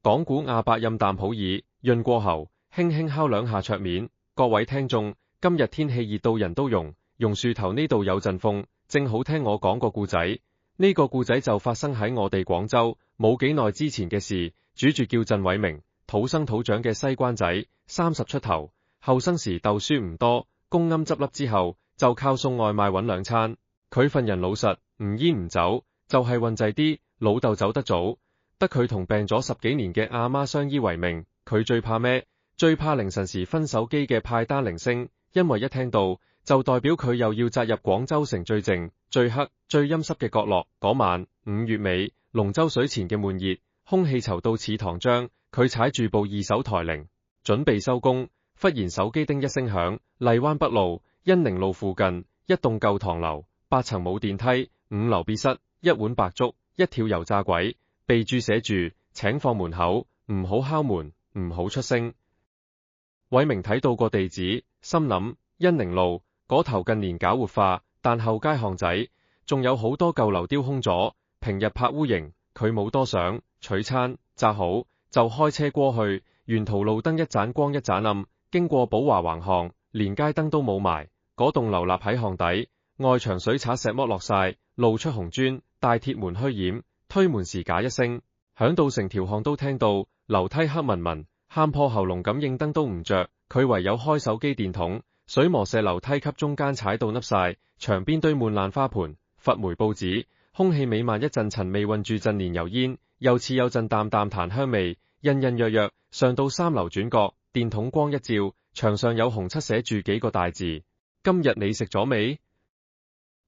講古亞伯飲啖普洱，潤過喉，輕輕敲兩下桌面。各位聽眾，今日天氣熱到人都溶，榕樹頭呢度有陣風，正好聽我講個故仔。呢個故仔就發生喺我哋廣州，冇幾耐之前嘅事。主角叫鄭偉明，土生土長嘅西關仔，30出頭，後生時讀書唔多，公庵執笠之後就靠送外賣搵兩餐。佢份人老實，唔煙唔酒，就係運滯啲。老豆走得早，得佢同病咗10幾年嘅阿媽相依為命。佢最怕咩？最怕凌晨時分手機嘅派單鈴聲，因為一聽到就代表佢又要扎入廣州城最靜、最黑、最陰濕嘅角落。嗰晚5月尾，龍舟水前嘅悶熱，空氣稠到似糖漿。佢踩住部2手抬鈴，準備收工，忽然手機叮一聲響。荔灣北路恩寧路附近一棟舊唐樓，8層冇電梯，5樓別室，一碗白粥，一條油炸鬼，備註寫住請放門口，唔好敲門，唔好出聲。偉明睇到個地址，心諗恩寧路嗰頭近年搞活化，但後街巷仔仲有好多舊樓丟空咗，平日拍烏蠅。佢冇多想，取餐紮好就開車過去。沿途路燈一盞光一盞暗，經過寶華橫巷，連街燈都冇埋。嗰棟樓立喺巷底，外牆水刷石剝落晒，露出紅磚，大鐵門虛掩。推門時嘎一聲，響到成條巷都聽到。樓梯黑紋紋，喊破喉嚨咁應燈都唔着，佢唯有開手機電筒，水磨石樓梯級中間踩到凹晒，牆邊堆滿爛花盆、佛霉報紙，空氣瀰漫一陣塵味混住陣年油煙，又似有陣淡淡檀香味，隱隱約約。上到3樓轉角，電筒光一照，牆上有紅漆寫住幾個大字：今日你食咗未？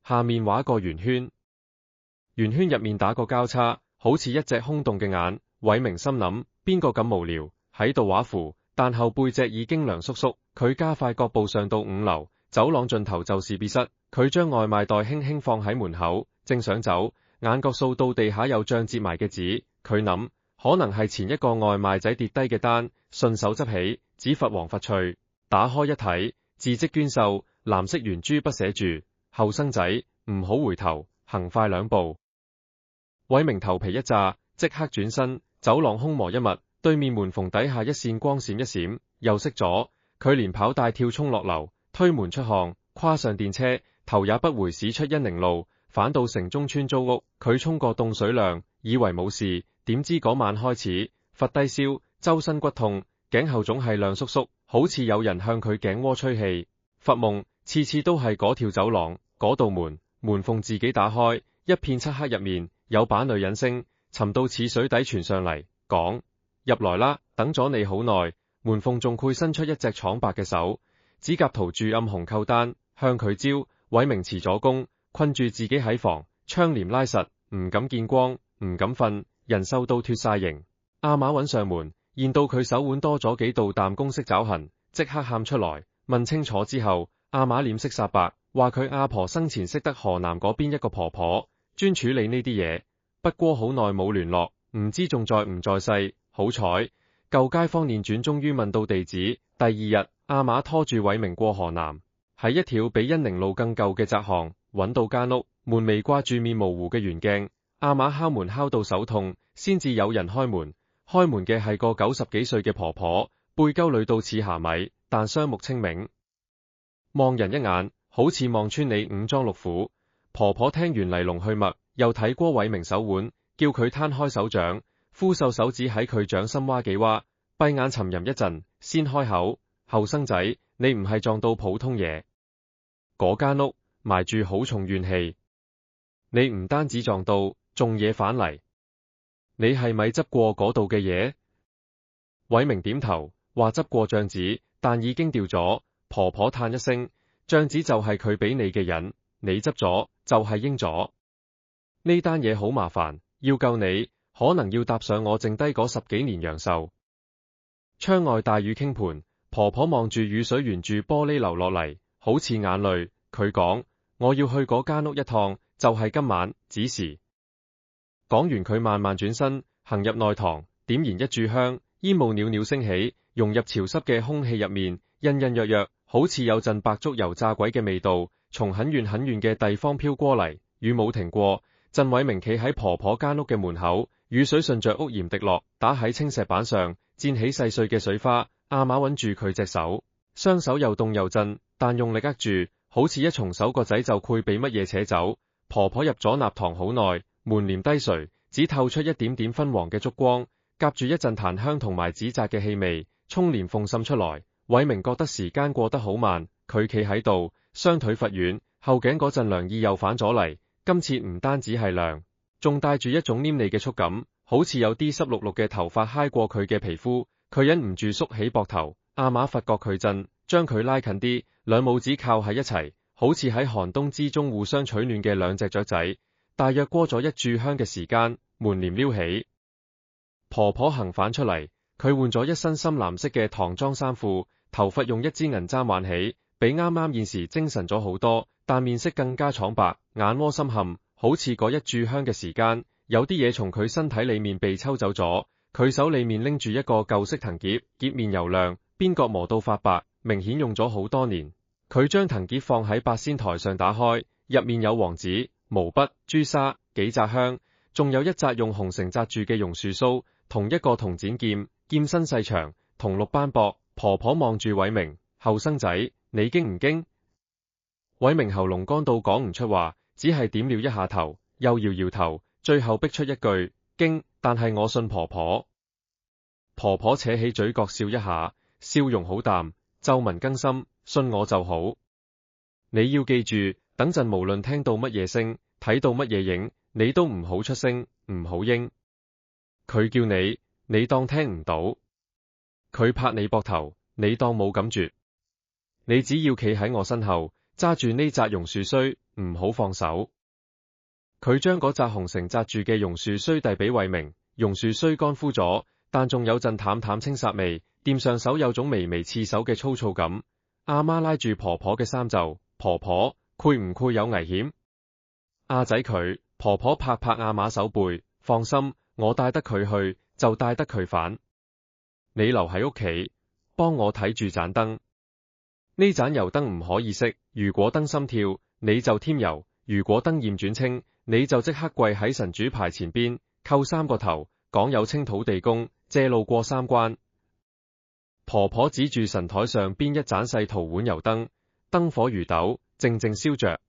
下面畫個圓圈，圓圈入面打個交叉，好似一隻空洞嘅眼。偉明心諗，邊個咁無聊喺度畫符？但後背脊已經涼叔叔，佢加快腳步上到5樓，走廊盡頭就是別室。佢將外賣袋輕輕放喺門口，正想走，眼角掃到地下有張摺埋嘅紙，佢諗可能係前一個外賣仔跌低嘅單，順手執起，紙佛黃佛脆，打開一睇，字跡娟秀，藍色圓珠筆寫住：後生仔唔好回頭，行快2步。偉明頭皮一炸，即刻轉身。走廊空無一物，對面門縫底下一線光閃一閃，又熄咗。佢連跑帶跳衝落樓，推門出巷，跨上電車，頭也不回駛出恩寧路，返到城中村租屋。佢沖個凍水涼，以為冇事，點知嗰晚開始發低燒，周身骨痛，頸後總係亮叔叔，好似有人向佢頸窩吹氣。發夢次次都係嗰條走廊，嗰道門縫自己打開，一片漆黑入面有把女人聲，沉到似水底傳上嚟，講：入來啦，等咗你好耐。門縫仲會伸出一隻蒼白嘅手，指甲塗住暗紅扣單，向佢招。偉明辭咗工，困住自己喺房，窗簾拉實，唔敢見光，唔敢瞓，人瘦到脫晒形。阿嫲揾上門，見到佢手腕多咗幾道彈弓式爪痕，即刻喊出來。問清楚之後，阿嫲臉色煞白，話佢阿婆生前識得河南嗰邊一個婆婆，專處理呢啲嘢。不過好耐冇聯絡，唔知仲在唔在世。好彩舊街坊連轉，終於問到地址。第二日，阿嫲拖住偉明過河南，喺一條比恩寧路更舊嘅窄巷揾到間屋，門楣掛住面模糊嘅圓鏡。阿嫲敲門敲到手痛，先至有人開門。開門嘅係個90幾歲嘅婆婆，背溝裏到似蝦米，但雙目清明，望人一眼好似望穿你五臟六腑。婆婆聽完嚟龍去脈，又睇過偉明手腕，叫佢攤開手掌，枯瘦手指喺佢掌心挖幾挖，閉眼沉吟一陣，先開口：後生仔，你唔係撞到普通嘢，嗰間屋埋住好重怨氣，你唔單止撞到，仲惹返嚟。你係咪執過嗰度嘅嘢？偉明點頭，話執過帳紙，但已經掉咗。婆婆嘆一聲：帳紙就係佢俾你嘅人，你執咗就係應咗。呢單嘢好麻煩，要救你，可能要搭上我剩低嗰10幾年陽壽。窗外大雨傾盆，婆婆望住雨水沿住玻璃流落嚟，好似眼淚。佢講：我要去嗰間屋一趟，就係今晚，子時。講完佢慢慢轉身，行入內堂，點燃一炷香，煙霧裊裊升起，融入潮濕嘅空氣入面，隱隱約約，好似有陣白粥油炸鬼嘅味道，從很遠很遠嘅地方飄過嚟。雨冇停過，鄭偉明企喺婆婆間屋嘅門口，雨水順着屋檐滴落，打喺青石板上，濺起細碎嘅水花。阿媽穩住佢隻手，雙手又凍又震，但用力握住，好似一重手個仔就攰被乜嘢扯走。婆婆入咗納堂好耐，門簾低垂，只透出一點點昏黃嘅燭光，夾住一陣檀香同埋紙紮嘅氣味，從簾縫滲出來。偉明覺得時間過得好慢，佢企喺度，雙腿發軟，後頸嗰陣涼意又反咗嚟。今次唔單止係涼，仲帶住一種黏膩嘅觸感，好似有啲濕漉漉嘅頭髮揩過佢嘅皮膚。佢忍唔住縮起膊頭，阿媽發覺佢震，將佢拉近啲，兩拇指靠喺一齊，好似喺寒冬之中互相取暖嘅兩隻雀仔。大約過咗一炷香嘅時間，門簾撩起，婆婆行返出嚟，佢換咗一身深藍色嘅唐裝衫褲，頭髮用一支銀簪挽起，比啱啱現時精神咗好多，但面色更加蒼白，眼窩深陷，好似嗰一炷香嘅時間，有啲嘢從佢身體裏面被抽走咗。佢手裏面拎住一個舊式藤篋，篋面油亮，邊角磨到發白，明顯用咗好多年。佢將藤篋放喺八仙台上打開，入面有黃紙、毛筆、朱砂、幾紮香，仲有一紮用紅繩紮住嘅榕樹鬚，同一個銅剪劍，劍身細長，銅綠斑駁。婆婆望住偉明，後生仔，你驚唔驚？偉明喉嚨乾到講唔出話，只係點了一下頭，又搖搖頭，最後逼出一句驚，但係我信婆婆。婆婆扯起嘴角笑一下，笑容好淡，皺紋更深，信我就好。你要記住，等陣無論聽到乜嘢聲，睇到乜嘢影，你都唔好出聲，唔好應。佢叫你，你當聽唔到。佢拍你膊頭，你當冇感覺。你只要企喺我身後，揸住呢紮榕樹須，唔好放手。佢將嗰紮紅繩紮住嘅榕樹須遞俾偉明，榕樹須乾枯咗，但仲有陣淡淡青砂味，掂上手有種微微刺手嘅粗糙感。阿媽拉住婆婆嘅衫袖，婆婆，攰唔攰有危險？阿仔佢，婆婆拍拍阿媽手背，放心，我帶得佢去，就帶得佢返。你留喺屋企，幫我睇住盞燈。呢盞油燈唔可以熄，如果燈心跳，你就添油；如果燈焰轉青，你就即刻跪喺神主牌前邊，叩3個頭，講有清土地公，借路過3關。婆婆指住神台上邊一盞細陶碗油燈，燈火如豆，靜靜燒着，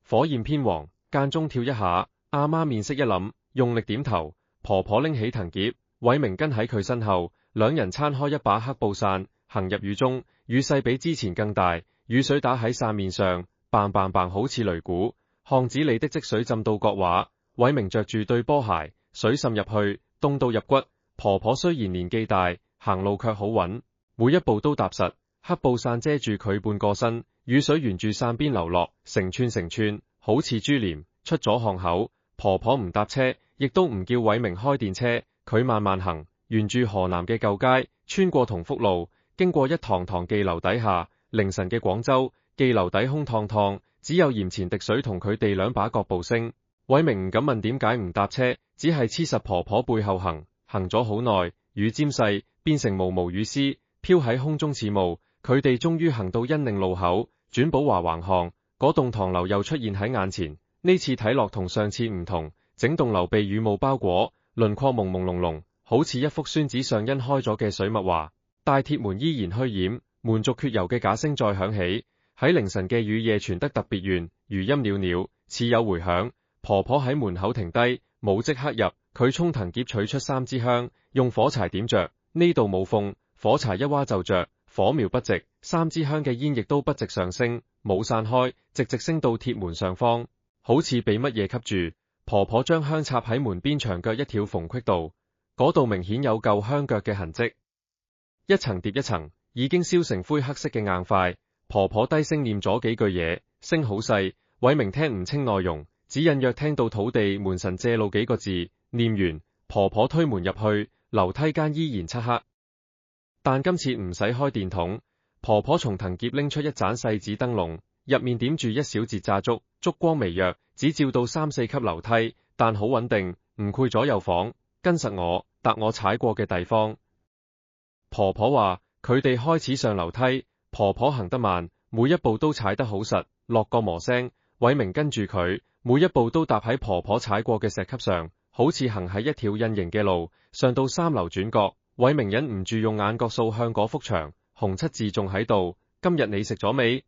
火焰偏黃，間中跳一下。阿媽面色一諗，用力點頭。婆婆拎起藤篋，偉明跟喺佢身後，兩人撐開一把黑布傘，行入雨中。雨勢比之前更大，雨水打喺傘面上，嘭嘭嘭好似擂鼓。巷子裏的積水浸到角畫，偉明着住對波鞋，水滲入去，凍到入骨。婆婆雖然年紀大，行路卻好穩，每一步都踏實。黑布傘遮住佢半個身，雨水沿住傘邊流落，成串成串，好似珠簾。出咗巷口，婆婆唔搭車，亦都唔叫偉明開電車，佢慢慢行，沿住河南嘅舊街，穿過同福路，經過一堂堂妓樓底下。凌晨嘅廣州，妓樓底空蕩蕩，只有檐前滴水同佢哋兩把腳步聲。偉明唔敢問點解唔搭車，只係黐實婆婆背後行。行咗好耐，雨尖細，變成毛毛雨絲，飄喺空中似霧。佢哋終於行到恩寧路口，轉寶華橫巷，嗰棟唐樓又出現喺眼前。呢次睇落同上次唔同，整棟樓被雨霧包裹，輪廓朦朦朧朧，好似一幅宣紙上印開咗嘅水墨畫。大鐵門依然虛掩，門續缺油嘅假聲再響起，喺凌晨嘅雨夜傳得特別遠，餘音裊裊，似有回響。婆婆喺門口停低，冇即刻入，佢衝藤篋取出3支香，用火柴點着。呢度冇縫，火柴一劃就着，火苗不直，3支香嘅煙亦都不直上升，冇散開，直直升到鐵門上方，好似被乜嘢吸住。婆婆將香插喺門邊牆腳一條縫隙度，嗰度明顯有舊香腳嘅痕跡，一層疊一層，已經燒成灰黑色嘅硬塊。婆婆低聲念咗幾句嘢，聲好細，偉明聽唔清內容，只隱約聽到土地門神借路幾個字。念完，婆婆推門入去，樓梯間依然漆黑，但今次唔使開電筒。婆婆從藤篋拎出一盞細紙燈籠，入面點住一小截炸燭，燭光微弱，只照到3-4級樓梯，但好穩定，唔攰左右晃。跟實我，搭我踩過嘅地方。婆婆話佢哋開始上樓梯，婆婆行得慢，每一步都踩得好實，落個磨聲。偉明跟住佢，每一步都踏喺婆婆踩過嘅石級上，好似行喺一條隱形嘅路。上到3樓轉角，偉明忍唔住用眼角掃向嗰幅牆，紅七字仲喺度。今日你食咗未？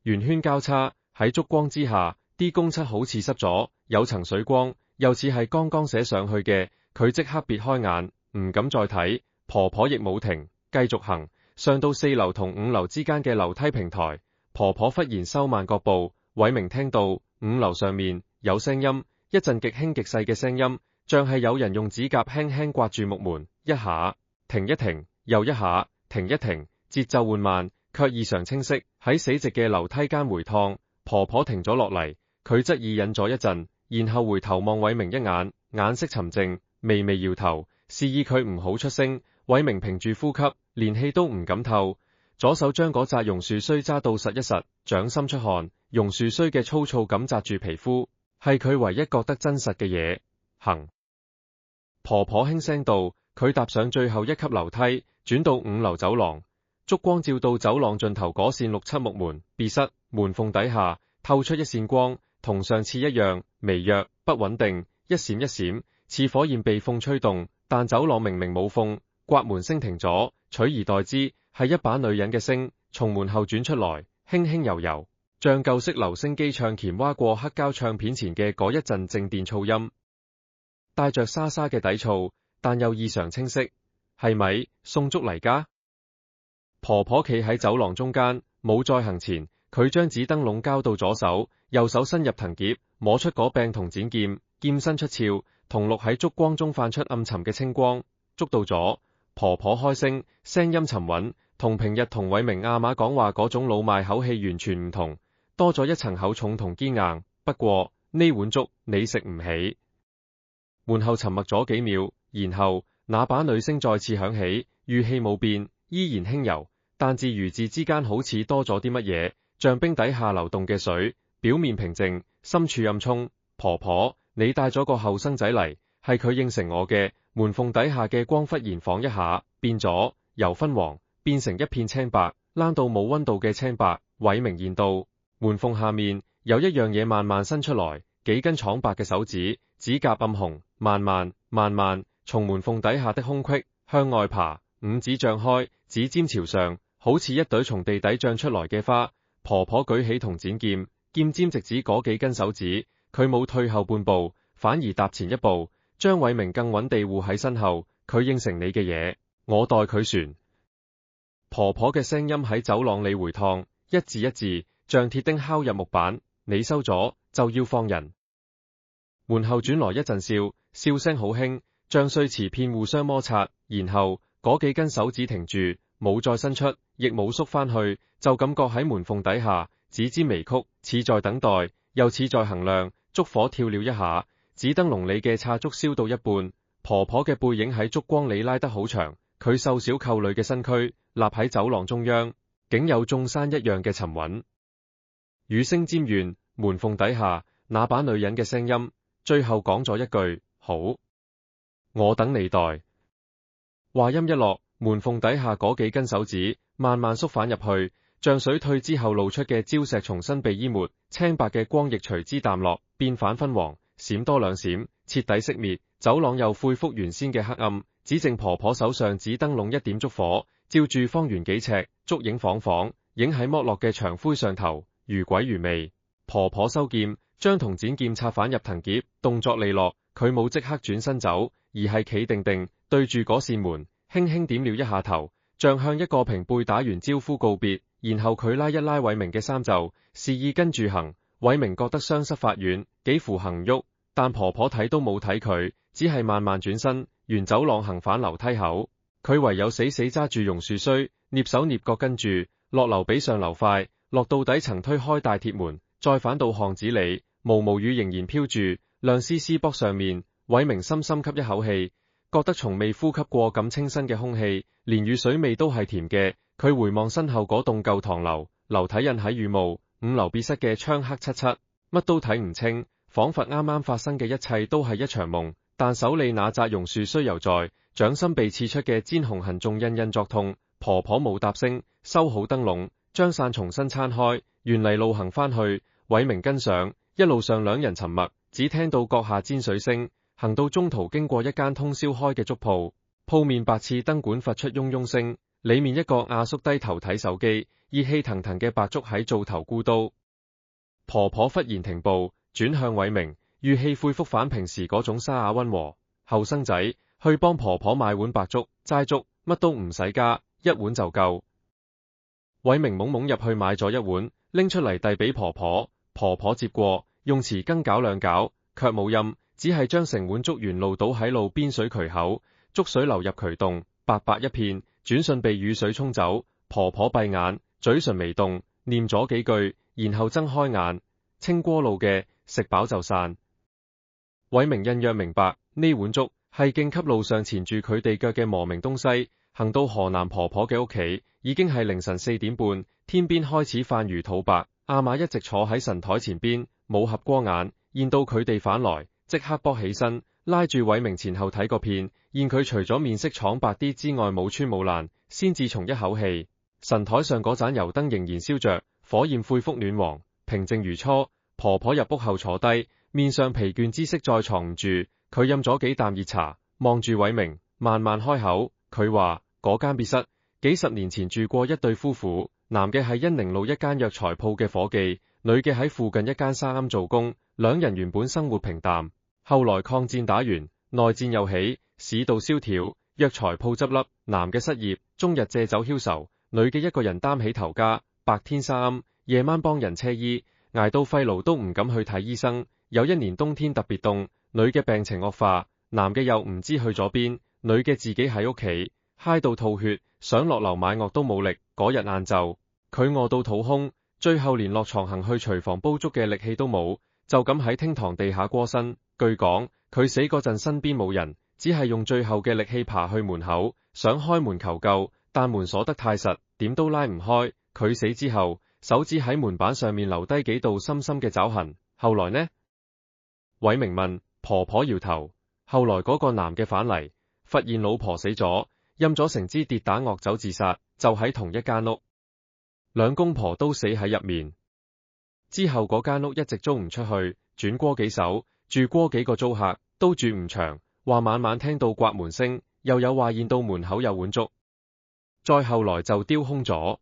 圓圈交叉喺燭光之下，啲公漆好似濕咗，有層水光，又似係剛剛寫上去嘅。佢即刻別開眼，唔敢再睇。婆婆亦冇停，繼續行，上到4樓同5樓之間嘅樓梯平台。婆婆忽然收慢腳步，偉明聽到5樓上面有聲音，一陣極輕極細嘅聲音，像係有人用指甲輕輕刮住木門，一下停一停，又一下停一停，節奏緩慢，卻異常清晰，喺死寂嘅樓梯間回蕩。婆婆停咗落嚟，佢側耳忍咗一陣，然後回頭望偉明一眼，眼色沉靜，微微搖頭，示意佢唔好出聲。偉明屏住呼吸，連氣都唔敢透，左手將嗰紮榕樹須揸到實一實，掌心出汗，榕樹須嘅粗糙感紮住皮膚，係佢唯一覺得真實嘅嘢。行，婆婆輕聲道。佢踏上最後一級樓梯，轉到5樓走廊，燭光照到走廊盡頭嗰扇6、7木門，別室門縫底下透出一線光，同上次一樣，微弱不穩定，一閃一閃，似火焰被風吹動。但走廊明明冇風，刮門聲停咗，取而代之係一把女人嘅聲從門後轉出來，輕輕柔柔，像舊式留聲機唱鉗挖過黑膠唱片前嘅嗰一陣靜電噪音，帶着沙沙嘅底噪，但又異常清晰。係咪送粥嚟㗎？婆婆企喺走廊中間，冇再行前。佢將紙燈籠交到左手，右手伸入藤夾，摸出嗰柄銅剪劍，劍身出鞘，銅綠喺燭光中泛出暗沉嘅青光。捉到咗。婆婆開聲，聲音沉穩，同平日同偉明阿媽講話嗰種老邁口氣完全唔同，多咗一層厚重同堅硬。不過呢碗粥你食唔起。門後沉默咗幾秒，然後那把女聲再次響起，語氣冇變，依然輕柔，但字與字之間好似多咗啲乜嘢，像冰底下流動嘅水，表面平靜，深處暗沖。婆婆，你帶咗個後生仔嚟，係佢應承我嘅。門縫底下嘅光忽然晃一下，變咗，由昏黃變成一片青白，冷到冇溫度嘅青白。偉明見到門縫下面有一樣嘢慢慢伸出來，幾根蒼白嘅手指，指甲暗紅，慢慢從門縫底下的空隙向外爬，五指張開，指尖朝上，好似一朵從地底脹出來嘅花。婆婆舉起銅剪劍，劍尖直指嗰幾根手指，佢冇退後半步，反而踏前一步，將偉明更穩地護喺身後。佢應承你嘅嘢，我代佢船。婆婆嘅聲音喺走廊裏回蕩，一字一字，像鐵釘敲入木板。你收咗就要放人。門後轉來一陣笑，笑聲好輕，像碎瓷片互相摩擦。然後嗰幾根手指停住，冇再伸出，亦冇縮翻去，就感覺喺門縫底下，指尖微曲，似在等待，又似在衡量。燭火跳了一下，紙燈籠裏嘅插燭燒到一半，婆婆嘅背影喺燭光裏拉得好長，佢瘦小扣女嘅身軀立喺走廊中央，竟有眾山一樣嘅沉穩。語聲尖軟，門縫底下那把女人嘅聲音，最後講咗一句：好，我等你代。話音一落，門縫底下嗰幾根手指慢慢縮返入去，像水退之後露出嘅礁石重新被淹沒，青白嘅光亦隨之淡落，變反昏黃，閃多兩閃，徹底熄滅。走廊又恢復原先嘅黑暗，只剩婆婆手上紙燈籠一點燭火，照住方圓幾尺，燭影晃晃，影喺剝落嘅牆灰上頭，如鬼如魅。婆婆收劍，將銅剪劍插返入藤夾，動作利落。佢冇即刻轉身走，而係企定定，對住嗰扇門，輕輕點了一下頭，像向一個平輩打完招呼告別。然後佢拉一拉偉明嘅衫袖，示意跟住行。偉明覺得雙膝發軟，幾乎行唔喐，但婆婆睇都冇睇佢，只係慢慢轉身，沿走廊行返樓梯口。佢唯有死死揸住榕樹須，躡手躡腳跟住落樓，比上樓快，落到底層推開大鐵門，再返到巷子裏。毛毛雨仍然飄住，亮絲絲卜上面。偉明深深吸一口氣，覺得從未呼吸過咁清新嘅空氣，連雨水味都係甜嘅。佢回望身後嗰棟舊唐樓，樓體印喺雨霧，5樓別室嘅窗黑漆漆，乜都睇唔清，仿佛啱啱發生嘅一切都係一場夢。但手裏那紮榕樹雖猶在，掌心被刺出嘅煎紅痕仲隱隱作痛。婆婆冇答聲，收好燈籠，將傘重新撐開，原嚟路行返去。偉明跟上，一路上兩人沉默，只聽到閣下煎水聲。行到中途經過一間通宵開嘅粥鋪，鋪面白熾燈管發出嗡嗡聲，裏面一個阿叔低頭睇手機，熱氣騰騰嘅白粥喺灶頭咕嘟。婆婆忽然停步，轉向偉明，語氣恢復返平時嗰種沙啞溫和。後生仔，去幫婆婆買碗白粥，齋粥，乜都唔使加，一碗就夠。偉明懵懵入去買咗一碗，拎出嚟遞俾婆婆，婆婆接過，用匙羹攪兩攪，卻冇飲。只係將成碗粥沿路倒喺路邊水渠口，粥水流入渠洞，白白一片，轉瞬被雨水沖走。婆婆閉眼，嘴唇微動，念咗幾句，然後睜開眼，清過路嘅，食飽就散。偉明隱約明白，呢碗粥係敬給路上纏住佢哋腳嘅磨名東西。行到河南婆婆嘅屋企，已經係凌晨4點半，天邊開始泛如土白。阿瑪一直坐喺神台前邊，冇合過眼，見到佢哋返來，即刻搏起身，拉住偉明前後睇個遍，見佢除咗面色蒼白啲之外冇穿冇爛，先至從一口氣。神台上嗰盞油燈仍然燒着，火焰恢復暖黃，平靜如初。婆婆入屋後坐低，面上疲倦之色再藏唔住，佢飲咗幾啖熱茶，望住偉明，慢慢開口。佢話嗰間別室，幾十年前住過一對夫婦，男嘅係恩寧路一間藥材鋪嘅伙計，女嘅喺附近一間沙庵做工，兩人原本生活平淡。後來抗戰打完，內戰又起，市道蕭條，藥材鋪執笠，男嘅失業，終日借酒梟愁，女嘅一個人擔起頭家，白天沙庵，夜晚幫人車衣，捱到肺癆都唔敢去睇醫生。有一年冬天特別凍，女嘅病情惡化，男嘅又唔知去咗邊，女嘅自己喺屋企，嗨到吐血，想落樓買藥都冇力。嗰日晏晝，佢餓到肚空，最後連落床行去廚房煲粥嘅力氣都冇，就咁喺廳堂地下過身。據講，佢死嗰陣身邊冇人，只係用最後嘅力氣爬去門口，想開門求救，但門鎖得太實，點都拉唔開。佢死之後，手指喺門板上面留低幾道深深嘅爪痕。後來呢？偉明問。婆婆搖頭。後來嗰個男嘅返嚟，發現老婆死咗，陰咗成支跌打惡酒自殺，就喺同一間屋，兩公婆都死喺入面。之後嗰間屋一直租唔出去，轉過幾手。住過幾個租客，都住唔長，話晚晚聽到刮門聲，又有話見到門口有碗粥。再後來就丟空咗，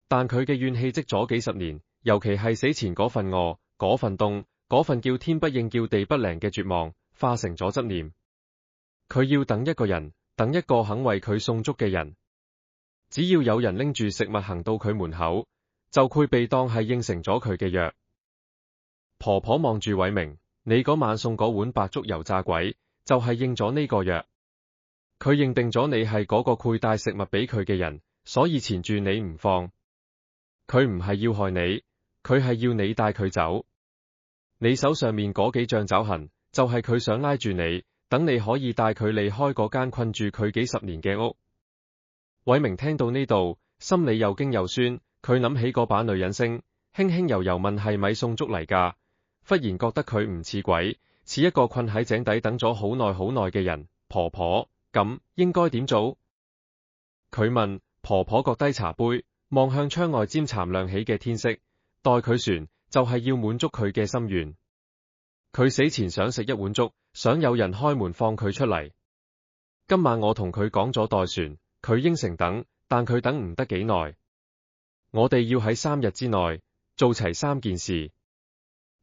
但佢嘅怨氣積咗幾十年，尤其係死前嗰份餓，嗰份凍，嗰份叫天不應叫地不靈嘅絕望，化成咗執念。佢要等一個人，等一個肯為佢送粥嘅人。只要有人拎住食物行到佢門口，就會被當係應承咗佢嘅約。婆婆望住偉明。你嗰晚送嗰碗白粥油炸鬼，就係應咗呢個約。佢認定咗你係嗰個會帶食物俾佢嘅人，所以纏住你唔放。佢唔係要害你，佢係要你帶佢走。你手上面嗰幾丈爪痕，就係佢想拉住你，等你可以帶佢離開嗰間困住佢幾十年嘅屋。偉明聽到呢度，心裏又驚又酸，佢諗起嗰把女人聲，輕輕柔柔問係咪送粥嚟㗎？忽然覺得佢唔似鬼，似一個困喺井底等咗好耐好耐嘅人。婆婆，咁應該點做？佢問。婆婆擱低茶杯，望向窗外漸殘亮起嘅天色，待佢船，就係要滿足佢嘅心願。佢死前想食一碗粥，想有人開門放佢出嚟。今晚我同佢講咗待船，佢應承等，但佢等唔得幾耐。我哋要喺3日之內做齊3件事。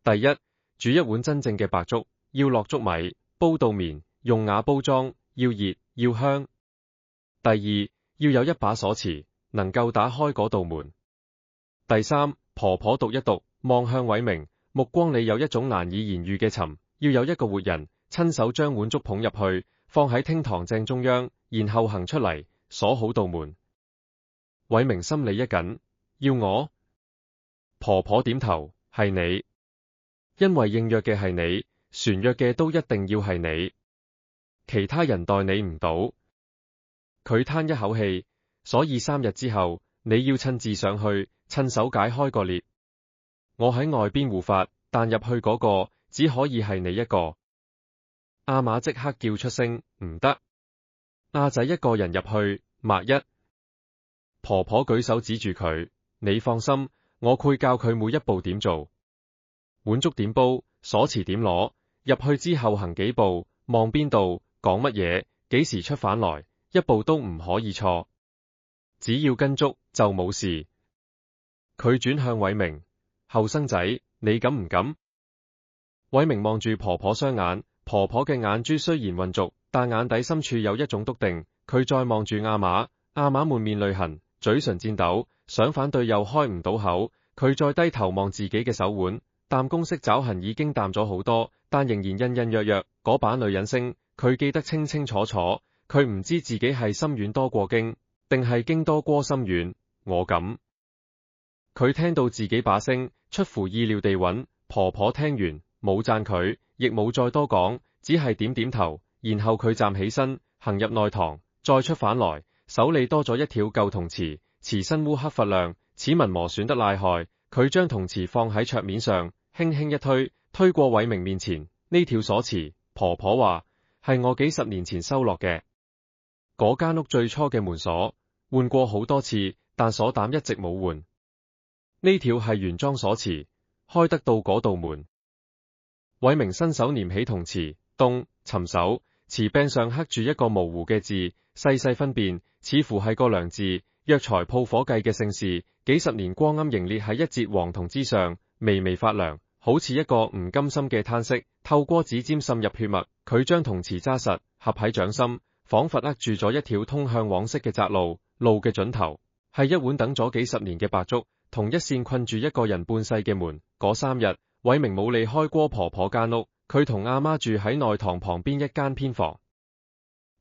第一，煮一碗真正嘅白粥，要落粥米，煲到綿，用瓦煲裝，要熱，要香。第二，要有一把鎖匙，能夠打開嗰道門。第三，婆婆讀一讀，望向偉明，目光裏有一種難以言喻嘅沉。要有一個活人，親手將碗粥捧入去，放喺廳堂正中央，然後行出嚟，鎖好道門。偉明心裏一緊，要我？婆婆點頭，係你。因為應約嘅係你，船約嘅都一定要係你，其他人代你唔到。佢嘆一口氣，所以3日之後，你要親自上去，親手解開個裂。我喺外邊護法，但入去嗰個只可以係你一個。阿瑪即刻叫出聲，唔得。阿仔一個人入去，萬一。婆婆舉手指住佢，你放心，我會教佢每一步點做。碗粥點煲，鎖匙點攞，入去之後行幾步，望邊度，講乜嘢，幾時出返來，一步都唔可以錯。只要跟足就冇事。佢轉向偉明，後生仔，你敢唔敢？偉明望住婆婆雙眼，婆婆嘅眼珠雖然渾濁，但眼底深處有一種篤定。佢再望住阿瑪，阿瑪滿面淚痕，嘴唇顫抖，想反對又開唔到口。佢再低頭望自己嘅手腕，淡公色爪痕已經淡咗好多，但仍然隱隱約約嗰把女人聲，佢記得清清楚楚。佢唔知自己係心軟多過驚，定係驚多過心軟。我敢。佢聽到自己把聲出乎意料地穩，婆婆聽完冇讚佢，亦冇再多講，只係點點頭。然後佢站起身，行入內堂，再出返來，手裏多咗一條舊銅匙，匙身烏黑發亮，齒紋磨損得厲害。佢將銅匙放喺桌面上，輕輕一推，推過偉明面前。呢條鎖匙，婆婆話係我幾十年前收落嘅。嗰間屋最初嘅門鎖換過好多次，但鎖膽一直冇換。呢條係原裝鎖匙，開得到嗰道門。偉明伸手拈起銅匙，咚，尋手，匙柄上刻住一個模糊嘅字，細細分辨，似乎係個良字。藥材鋪伙計嘅姓氏，幾十年光陰凝裂喺一截黃銅之上，微微發涼，好似一個唔甘心嘅嘆息，透過指尖滲入血脈。佢將銅匙揸實，合喺掌心，仿佛握住咗一條通向往昔嘅窄路。路嘅盡頭係一碗等咗幾十年嘅白粥，同一扇困住一個人半世嘅門。嗰3日，偉明冇離開過婆婆間屋，佢同阿媽住喺內堂旁邊一間偏房，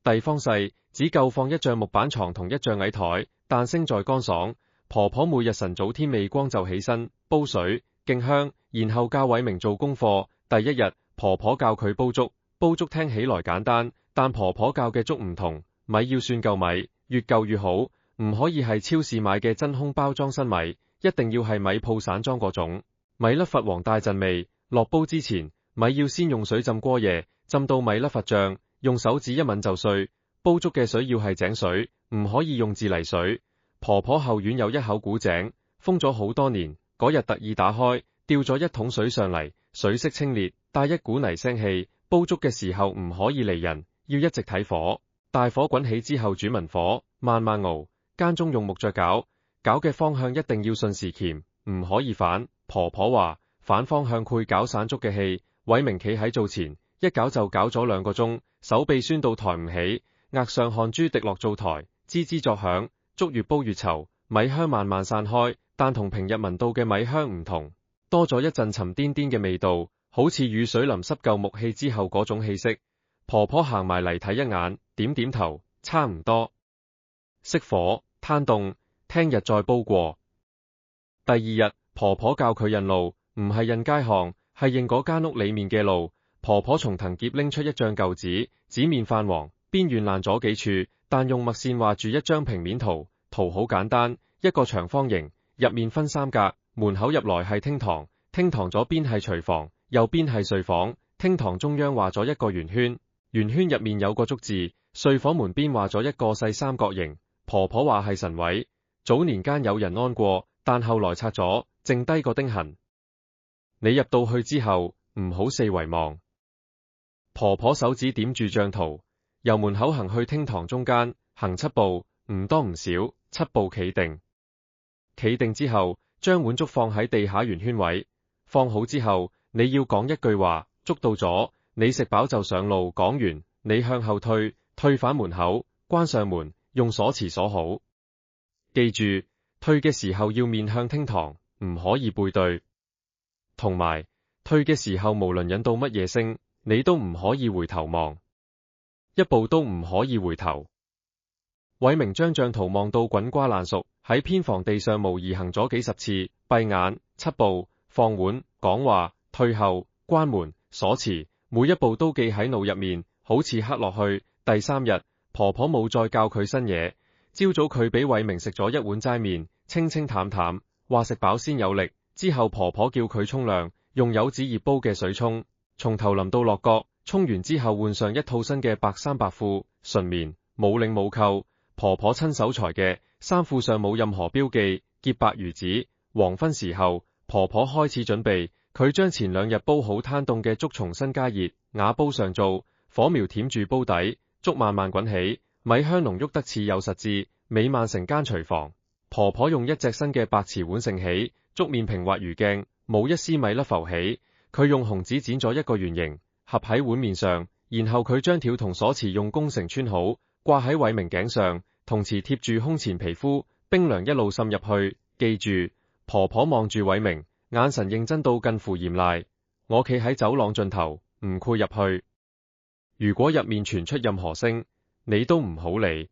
地方細，只夠放一張木板床同一張矮台，但勝在乾爽。婆婆每日晨早天未光就起身煲水敬香，然後教偉明做功課。第一日，婆婆教佢煲粥，煲粥聽起來簡單，但婆婆教嘅粥唔同，米要算舊米，越舊越好，唔可以係超市買嘅真空包裝新米，一定要係米鋪散裝嗰種。米粒發黃帶陣味，落煲之前，米要先用水浸過夜，浸到米粒發脹，用手指一抿就碎。煲粥嘅水要係井水，唔可以用自來水。婆婆後院有一口古井，封咗好多年，嗰日特意打開，吊咗一桶水上嚟，水色清冽，帶一股泥腥氣。煲粥嘅時候唔可以離人，要一直睇火，大火滾起之後煮文火，慢慢熬，間中用木鑿攪，攪嘅方向一定要順時鉗，唔可以反。婆婆話反方向會攪散粥嘅氣。偉明企喺灶前，一攪就攪咗2個鐘，手臂酸到抬唔起，額上汗珠滴落灶台，吱吱作響。粥越煲越稠，米香慢慢散開，但同平日聞到嘅米香唔同，多咗一陣沉甸甸嘅味道，好似雨水淋濕舊木器之後嗰種氣息。婆婆行埋嚟睇一眼，點點頭，差唔多。熄火，攤凍，聽日再煲過。第2日，婆婆教佢認路，唔係認街巷，係認嗰間屋裏面嘅路。婆婆從藤夾拎出一張舊紙，紙面泛黃，邊緣爛咗幾處，但用墨線畫住一張平面圖，圖好簡單，一個長方形，入面分3格，門口入來係廳堂，廳堂左邊係廚房，右邊係睡房，廳堂中央畫咗一個圓圈，圓圈入面有個竹字，睡房門邊畫咗一個細三角形。婆婆話係神位，早年間有人安過，但後來拆咗，剩低個釘痕。你入到去之後，唔好四圍望。婆婆手指點住張圖，由門口行去廳堂中間，行7步，唔多唔少，7步企定。企定之後，將碗粥放喺地下圓圈位，放好之後，你要講一句話，粥到咗，你食飽就上路。講完，你向後退，退返門口，關上門，用鎖匙鎖好。記住，退嘅時候要面向廳堂，唔可以背對。同埋，退嘅時候無論引到乜嘢聲，你都唔可以回頭望，一步都唔可以回頭。偉明將張圖望到滾瓜爛熟，喺偏房地上模擬行咗幾十次，閉眼7步，放碗，講話，退後，關門，鎖匙，每一步都記喺腦入面，好似刻落去。第3日，婆婆冇再教佢新嘢。朝早佢俾偉明食咗一碗齋麵，清清淡淡，話食飽先有力。之後婆婆叫佢沖涼，用柚子葉煲嘅水沖，從頭淋到落腳。沖完之後換上一套新嘅白衫白褲，純棉，冇領冇扣，婆婆親手裁嘅，衫褲上冇任何標記，潔白如紙。黃昏時候，婆婆開始準備，佢將前2日煲好攤凍嘅粥重新加熱，瓦煲上灶，火苗舔住煲底，粥慢慢滾起，米香濃郁得似有實質，美漫成間廚房。婆婆用一隻新嘅白瓷碗盛起，粥面平滑如鏡，冇一絲米粒浮起。佢用紅紙剪咗一個圓形，合喺碗面上，然後佢將條銅鎖匙用弓繩穿好，掛喺偉明頸上，銅匙貼住胸前皮膚，冰涼一路滲入去。記住，婆婆望住偉明，眼神認真到近乎嚴厲。我企喺走廊盡頭，唔豁入去。如果入面傳出任何聲，你都唔好理。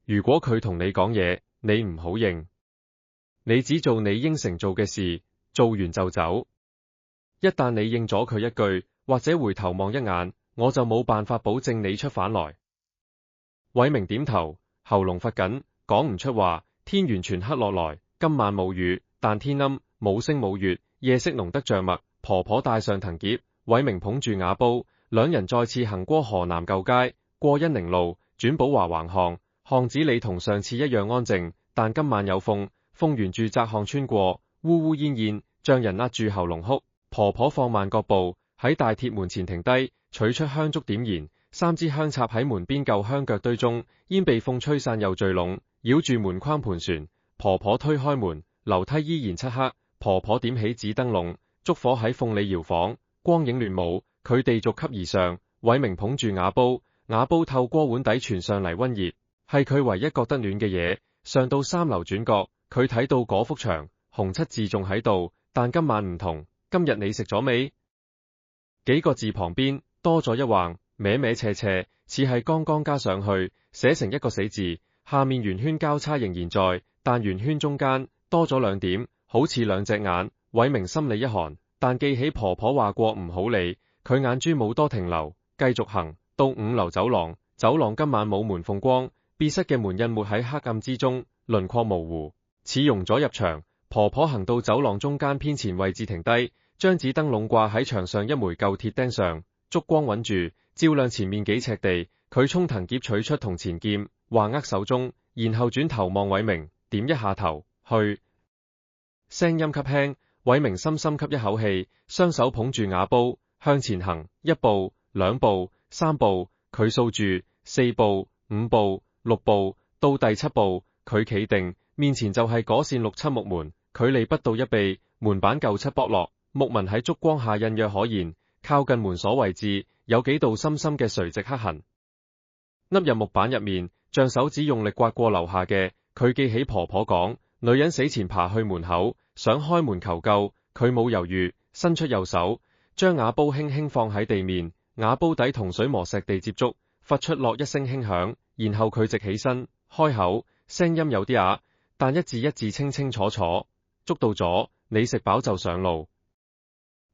如果佢同你講嘢，你唔好應。你只做你應承做嘅事，做完就走。一旦你應咗佢一句，或者回頭望一眼，我就冇辦法保證你出返來。偉明點頭，喉嚨發緊，講唔出話。天完全黑落來，今晚冇雨，但天陰，冇星冇月，夜色濃得像墨。婆婆帶上藤篋，偉明捧住瓦煲，兩人再次行過河南舊街，過恩寧路，轉寶華橫巷。巷子裏同上次一樣安靜，但今晚有風，風沿住窄巷穿過，烏烏煙煙，將人扼住喉嚨哭。婆婆放慢腳步，喺大鐵門前停低，取出香燭點燃，3支香插喺門邊舊香腳堆中，煙被風吹散又聚攏，繞住門框盤旋。婆婆推開門，樓梯依然漆黑。婆婆點起紙燈籠，燭火喺鳳裏搖晃，光影亂舞。佢哋逐級而上，偉明捧住瓦煲，瓦煲透過碗底傳上嚟溫熱，係佢唯一覺得暖嘅嘢。上到3樓轉角，佢睇到嗰幅牆，紅漆字仲喺度，但今晚唔同。今日你食咗未？幾個字旁邊多咗一橫，歪歪斜斜，似係剛剛加上去，寫成一個死字。下面圓圈交叉仍然在，但圓圈中間多咗2點，好似2隻眼。偉明心裏一寒，但記起婆婆話過唔好理，佢眼珠冇多停留，繼續行到5樓走廊。走廊今晚冇門縫光，別室嘅門印沒喺黑暗之中，輪廓模糊，似融咗入牆。婆婆行到走廊中間偏前位置停低，將紙燈籠掛喺牆上一枚舊鐵釘上，燭光穩住，照亮前面幾尺地。佢衝藤篋取出銅錢劍，橫握手中，然後轉頭望偉明，點一下頭，去。聲音級輕，偉明深深吸一口氣，雙手捧住瓦煲，向前行，1步、2步、3步，佢數住4步、5步、6步，到第7步，佢企定，面前就係嗰扇6/7木門，距離不到1臂，門板舊漆剝落，木紋喺燭光下隱約可言，靠近門鎖位置有幾道深深嘅垂直黑痕。凹入木板入面，像手指用力刮過留下嘅。佢記起婆婆講，女人死前爬去門口，想開門求救，佢冇猶豫，伸出右手，將瓦煲輕輕放喺地面，瓦煲底同水磨石地接觸，發出落一聲輕響，然後佢直起身，開口，聲音有啲啞，但一字一字清清楚楚。捉到咗，你食飽就上路。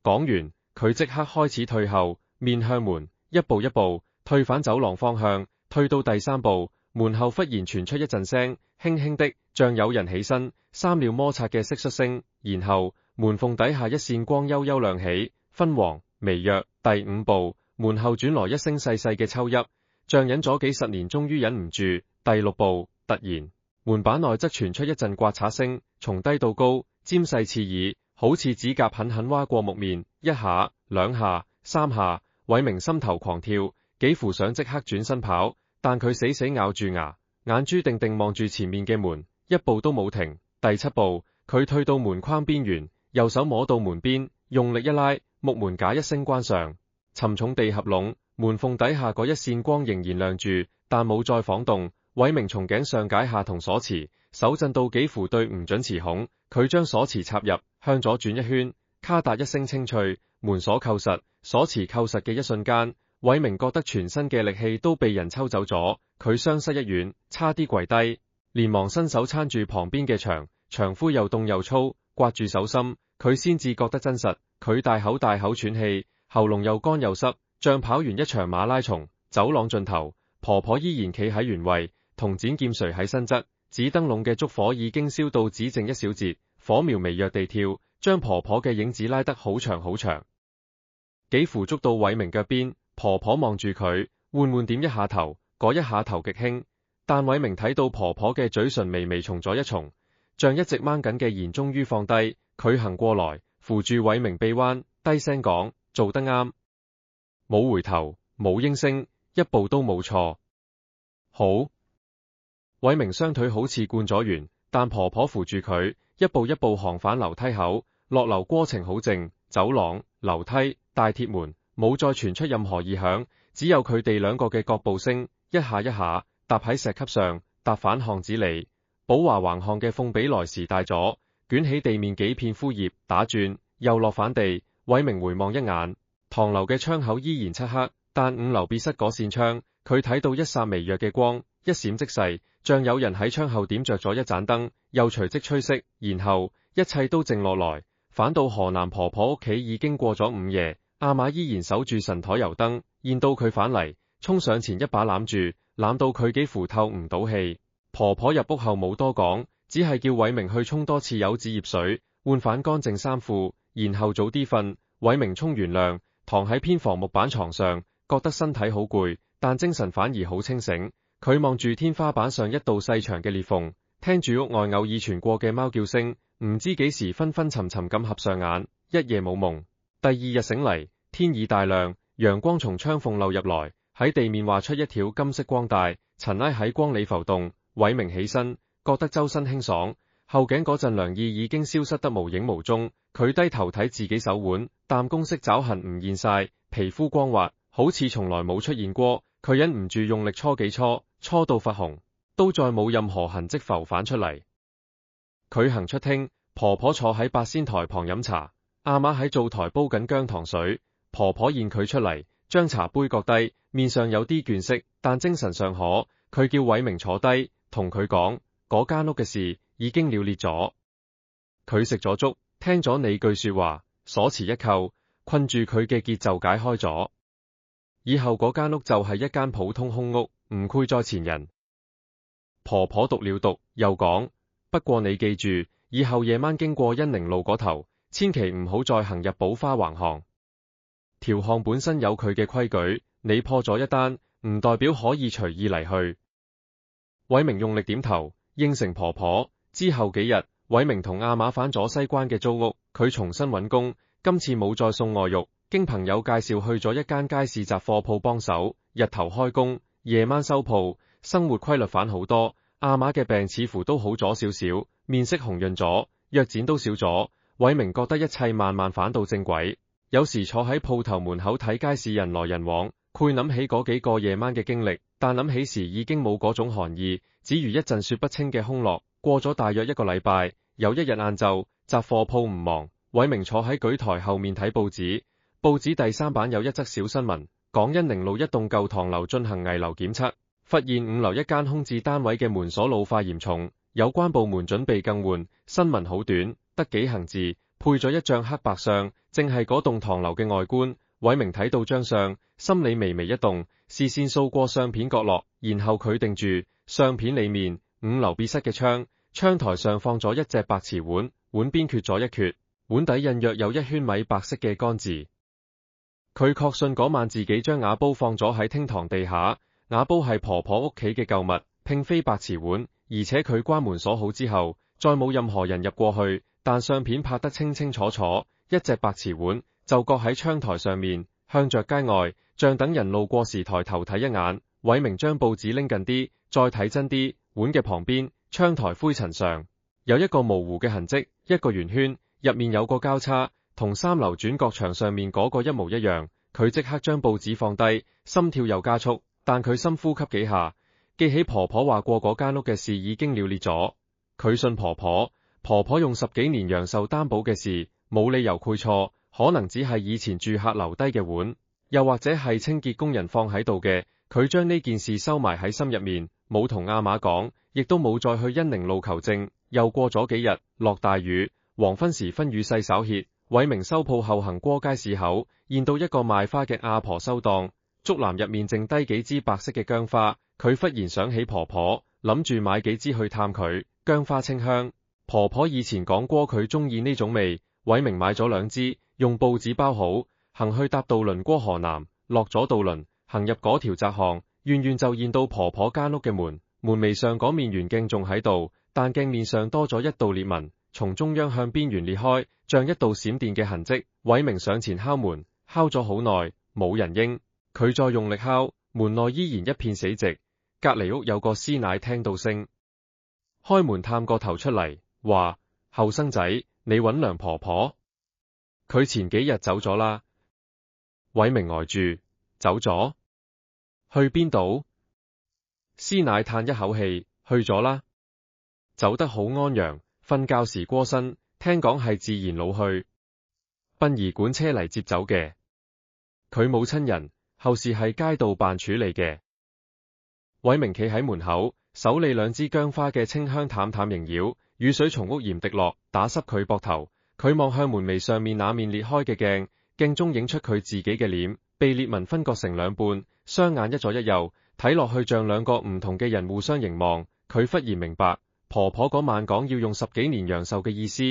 講完，佢即刻開始退後，面向門，一步一步退返走廊方向。退到第3步，門後忽然傳出一陣聲，輕輕的，像有人起身，衫料摩擦嘅窸窣聲，然後門縫底下一線光幽幽亮起，昏黃微弱。第5步，門後轉來一聲細細嘅抽泣，像忍咗幾10年終於忍唔住。第6步，突然門板內側傳出一陣刮嚓聲，從低到高，尖細刺耳，好似指甲狠狠劃過木面，1下、2下、3下，偉明心頭狂跳，幾乎想即刻轉身跑，但佢死死咬住牙，眼珠定定望住前面嘅門，一步都冇停。第7步，佢退到門框邊緣，右手摸到門邊，用力一拉，木門架一聲關上，沉重地合攏，門縫底下嗰一線光仍然亮住，但冇再晃動。偉明從頸上解下銅鎖匙，手震到幾乎對唔準磁孔，佢將鎖匙插入，向左轉一圈，咔嗒一聲清脆，門鎖扣實。鎖匙扣實嘅一瞬間，偉明覺得全身嘅力氣都被人抽走咗，佢雙膝一軟，差啲跪低，連忙伸手撐住旁邊嘅牆，牆灰又凍又粗，刮住手心，佢先至覺得真實。佢大口大口喘氣，喉嚨又乾又濕，像跑完一場馬拉松。走廊盡頭，婆婆依然企喺原位，銅剪劍垂喺身側，紙燈籠嘅燭火已經燒到只剩一小截，火苗微弱地跳，將婆婆嘅影子拉得好長好長，幾乎捉到偉明腳邊。婆婆望住佢，緩緩點一下頭，嗰一下頭極輕，但偉明睇到婆婆嘅嘴唇微微重咗一重，像一直掹緊嘅弦終於放低。佢行過來，扶住偉明臂彎，低聲講：做得啱。冇回頭，冇應聲，一步都冇錯。好。偉明雙腿好似灌咗鉛，但婆婆扶住佢，一步一步行返樓梯口。落樓過程好靜，走廊、樓梯、大鐵門冇再傳出任何異響，只有佢哋兩個嘅腳步聲，一下一下踏喺石級上，踏返巷子裏。寶華橫巷嘅鳳比來時大咗，捲起地面幾片枯葉，打轉又落返地。偉明回望一眼，唐樓嘅窗口依然漆黑，但5樓別室嗰扇窗，佢睇到一剎微弱嘅光，一閃即逝，像有人喺窗後點着咗一盞燈，又隨即吹熄，然後一切都靜落來。返到河南婆婆屋企已經過咗午夜，阿瑪依然守住神台油燈，見到佢返嚟，衝上前一把攬住，攬到佢幾乎透唔到氣。婆婆入屋後冇多講，只係叫偉明去沖多次柚子葉水，換返乾淨衫褲，然後早啲瞓。偉明沖完涼，躺喺偏房木板床上，覺得身體好攰，但精神反而好清醒。佢望住天花板上一道細長嘅裂縫，聽住屋外偶爾傳過嘅貓叫聲，唔知幾時昏昏沉沉咁合上眼，一夜冇夢。第二日醒嚟，天已大亮，陽光從窗縫漏入來，喺地面畫出一條金色光帶，塵埃喺光裏浮動。偉明起身，覺得周身輕爽，後頸嗰陣涼意已經消失得無影無蹤。佢低頭睇自己手腕，淡公色爪痕唔現晒，皮膚光滑，好似從來冇出現過。佢忍唔住用力搓幾搓，搓到發紅，都再冇任何痕跡浮反出嚟。佢行出廳，婆婆坐喺八仙台旁飲茶，阿瑪喺灶台煲緊薑糖水。婆婆見佢出嚟，將茶杯擱低，面上有啲倦色，但精神尚可。佢叫偉明坐低，同佢講嗰間屋嘅事已經了結咗。佢食咗粥，聽咗你句說話，鎖匙一扣，困住佢嘅結就解開咗。以後嗰間屋就係一間普通空屋，唔愧在前人。婆婆讀了讀，又講：不過你記住，以後夜晚經過恩寧路嗰頭，千祈唔好再行入寶花橫巷。條巷本身有佢嘅規矩，你破咗一單，唔代表可以隨意嚟去。偉明用力點頭，應承婆婆。之後幾日，偉明同阿瑪返咗西關嘅租屋，佢重新揾工，今次冇再送外肉，經朋友介紹去咗一間街市雜貨鋪幫手，日頭開工，夜晚收鋪，生活規律返好多。阿瑪嘅病似乎都好咗少少，面色紅潤咗，藥展都少咗。偉明覺得一切慢慢返到正軌。有時坐喺鋪頭門口睇街市人來人往，佢諗起嗰幾個夜晚嘅經歷，但諗起時已經冇嗰種寒意，只如一陣說不清嘅空落。過咗大約1個禮拜，有一日晏晝，雜貨鋪唔忙，偉明坐喺舉台後面睇報紙。報紙第3版有一則小新聞，講恩寧路一棟舊唐樓進行危樓檢測，發現5樓一間空置單位嘅門鎖老化嚴重，有關部門準備更換。新聞好短，得幾行字，配咗一張黑白相，正係嗰棟唐樓嘅外觀。偉明睇到張相，心裏微微一動，視線掃過相片角落，然後佢定住相片裏面5樓別室嘅窗台上放咗一隻白瓷碗，碗邊缺咗一缺，碗底印約有一圈米白色嘅乾字。佢確信嗰晚自己將瓦煲放咗喺廳堂地下，瓦煲係婆婆屋企嘅舊物，並非白瓷碗，而且佢關門鎖好之後，再冇任何人入過去。但相片拍得清清楚楚，一隻白瓷碗就擱喺窗台上面，向着街外，像等人路過時抬頭睇一眼。偉明將報紙拎近啲，再睇真啲，碗嘅旁邊，窗台灰塵上有一個模糊嘅痕跡，一個圓圈，入面有個交叉，同3樓轉角牆上面嗰個一模一樣。佢即刻將報紙放低，心跳又加速，但佢深呼吸幾下，記起婆婆話過嗰間屋嘅事已經了結咗。佢信婆婆。婆婆用10幾年陽壽擔保嘅事，冇理由會錯，可能只係以前住客留低嘅碗，又或者係清潔工人放喺度嘅。佢將呢件事收埋喺心入面，冇同阿瑪講，亦都冇再去恩寧路求證。又過咗幾日，落大雨，黃昏時分雨勢稍歇。偉明收鋪後行過街市口，見到一個賣花嘅阿婆收檔，竹籃入面剩低幾支白色嘅薑花。佢忽然想起婆婆，諗住買幾支去探佢。薑花清香。婆婆以前講過佢中意呢種味，偉明買咗2支，用報紙包好，行去搭渡輪過河南。落咗渡輪，行入嗰條窄巷，遠遠就見到婆婆間屋嘅門，門楣上嗰面圓鏡仲喺度，但鏡面上多咗一道裂紋，從中央向邊緣裂開，像一道閃電嘅痕跡。偉明上前敲門，敲咗好耐，冇人應。佢再用力敲，門內依然一片死寂。隔籬屋有個師奶聽到聲，開門探個頭出嚟，話：後生仔，你搵梁婆婆？佢前幾日走咗啦。偉明呆住，走咗？去邊度？師奶嘆一口氣，去咗啦。走得好安詳，瞓覺時過身，聽講係自然老去，殯儀館車嚟接走嘅。佢冇親人，後事係街道辦處理嘅。偉明企喺門口，手裏兩支薑花嘅清香淡淡縈繞，雨水從屋檐滴落，打濕佢膊頭。佢望向門楣上面那面裂開嘅鏡，鏡中影出佢自己嘅臉，被裂紋分割成兩半，雙眼一左一右，睇落去像兩個唔同嘅人互相凝望。佢忽然明白，婆婆嗰晚講要用10幾年陽壽嘅意思，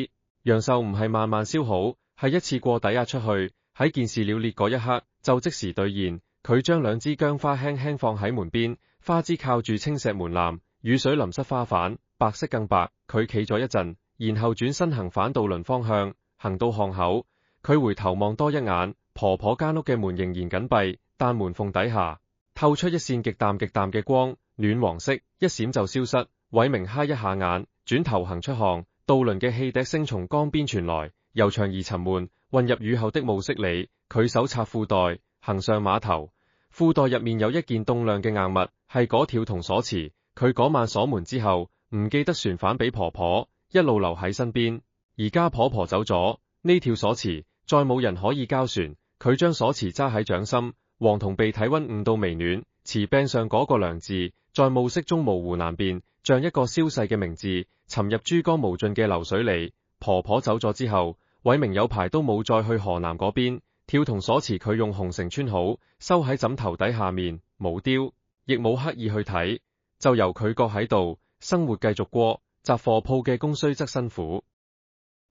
陽壽唔係慢慢消耗，係一次過抵押出去，喺件事了裂嗰一刻就即時兌現。佢將兩支薑花輕輕放喺門邊，花枝靠住青石門檻，雨水淋濕花瓣，白色更白。佢企咗一陣，然後轉身行反渡輪方向，行到巷口，佢回頭望多一眼，婆婆間屋嘅門仍然緊閉，但門縫底下透出一線極淡嘅光，暖黃色，一閃就消失。偉明揩一下眼，轉頭行出巷，渡輪嘅汽笛聲從江邊傳來，悠長而沉悶，混入雨後的暮色裏。佢手插褲袋，行上碼頭，褲袋入面有一件凍亮嘅硬物，係嗰條銅鎖匙。佢嗰晚鎖門之後，唔記得傳返俾婆婆，一路留喺身邊。而家婆婆走咗，呢條鎖匙再冇人可以交傳。佢將鎖匙揸喺掌心，黃銅被體溫誤到微暖，瓷柄上嗰個梁字在暮色中模糊難辨，像一個消逝嘅名字，沉入珠江無盡嘅流水裏。婆婆走咗之後，偉明有排都冇再去河南嗰邊。條銅鎖匙佢用紅繩穿好，收喺枕頭底下面，冇丟，亦冇刻意去睇，就由佢擱喺度，生活繼續過。雜貨鋪嘅工雖則辛苦，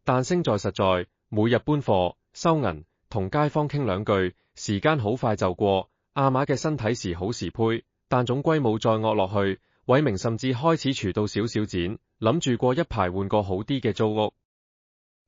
但勝在實在，每日搬貨、收銀，同街坊傾兩句，時間好快就過。阿嫲嘅身體時好時胚，但總歸冇再惡落去。偉明甚至開始儲到少少錢，諗住過一排換個好啲嘅租屋，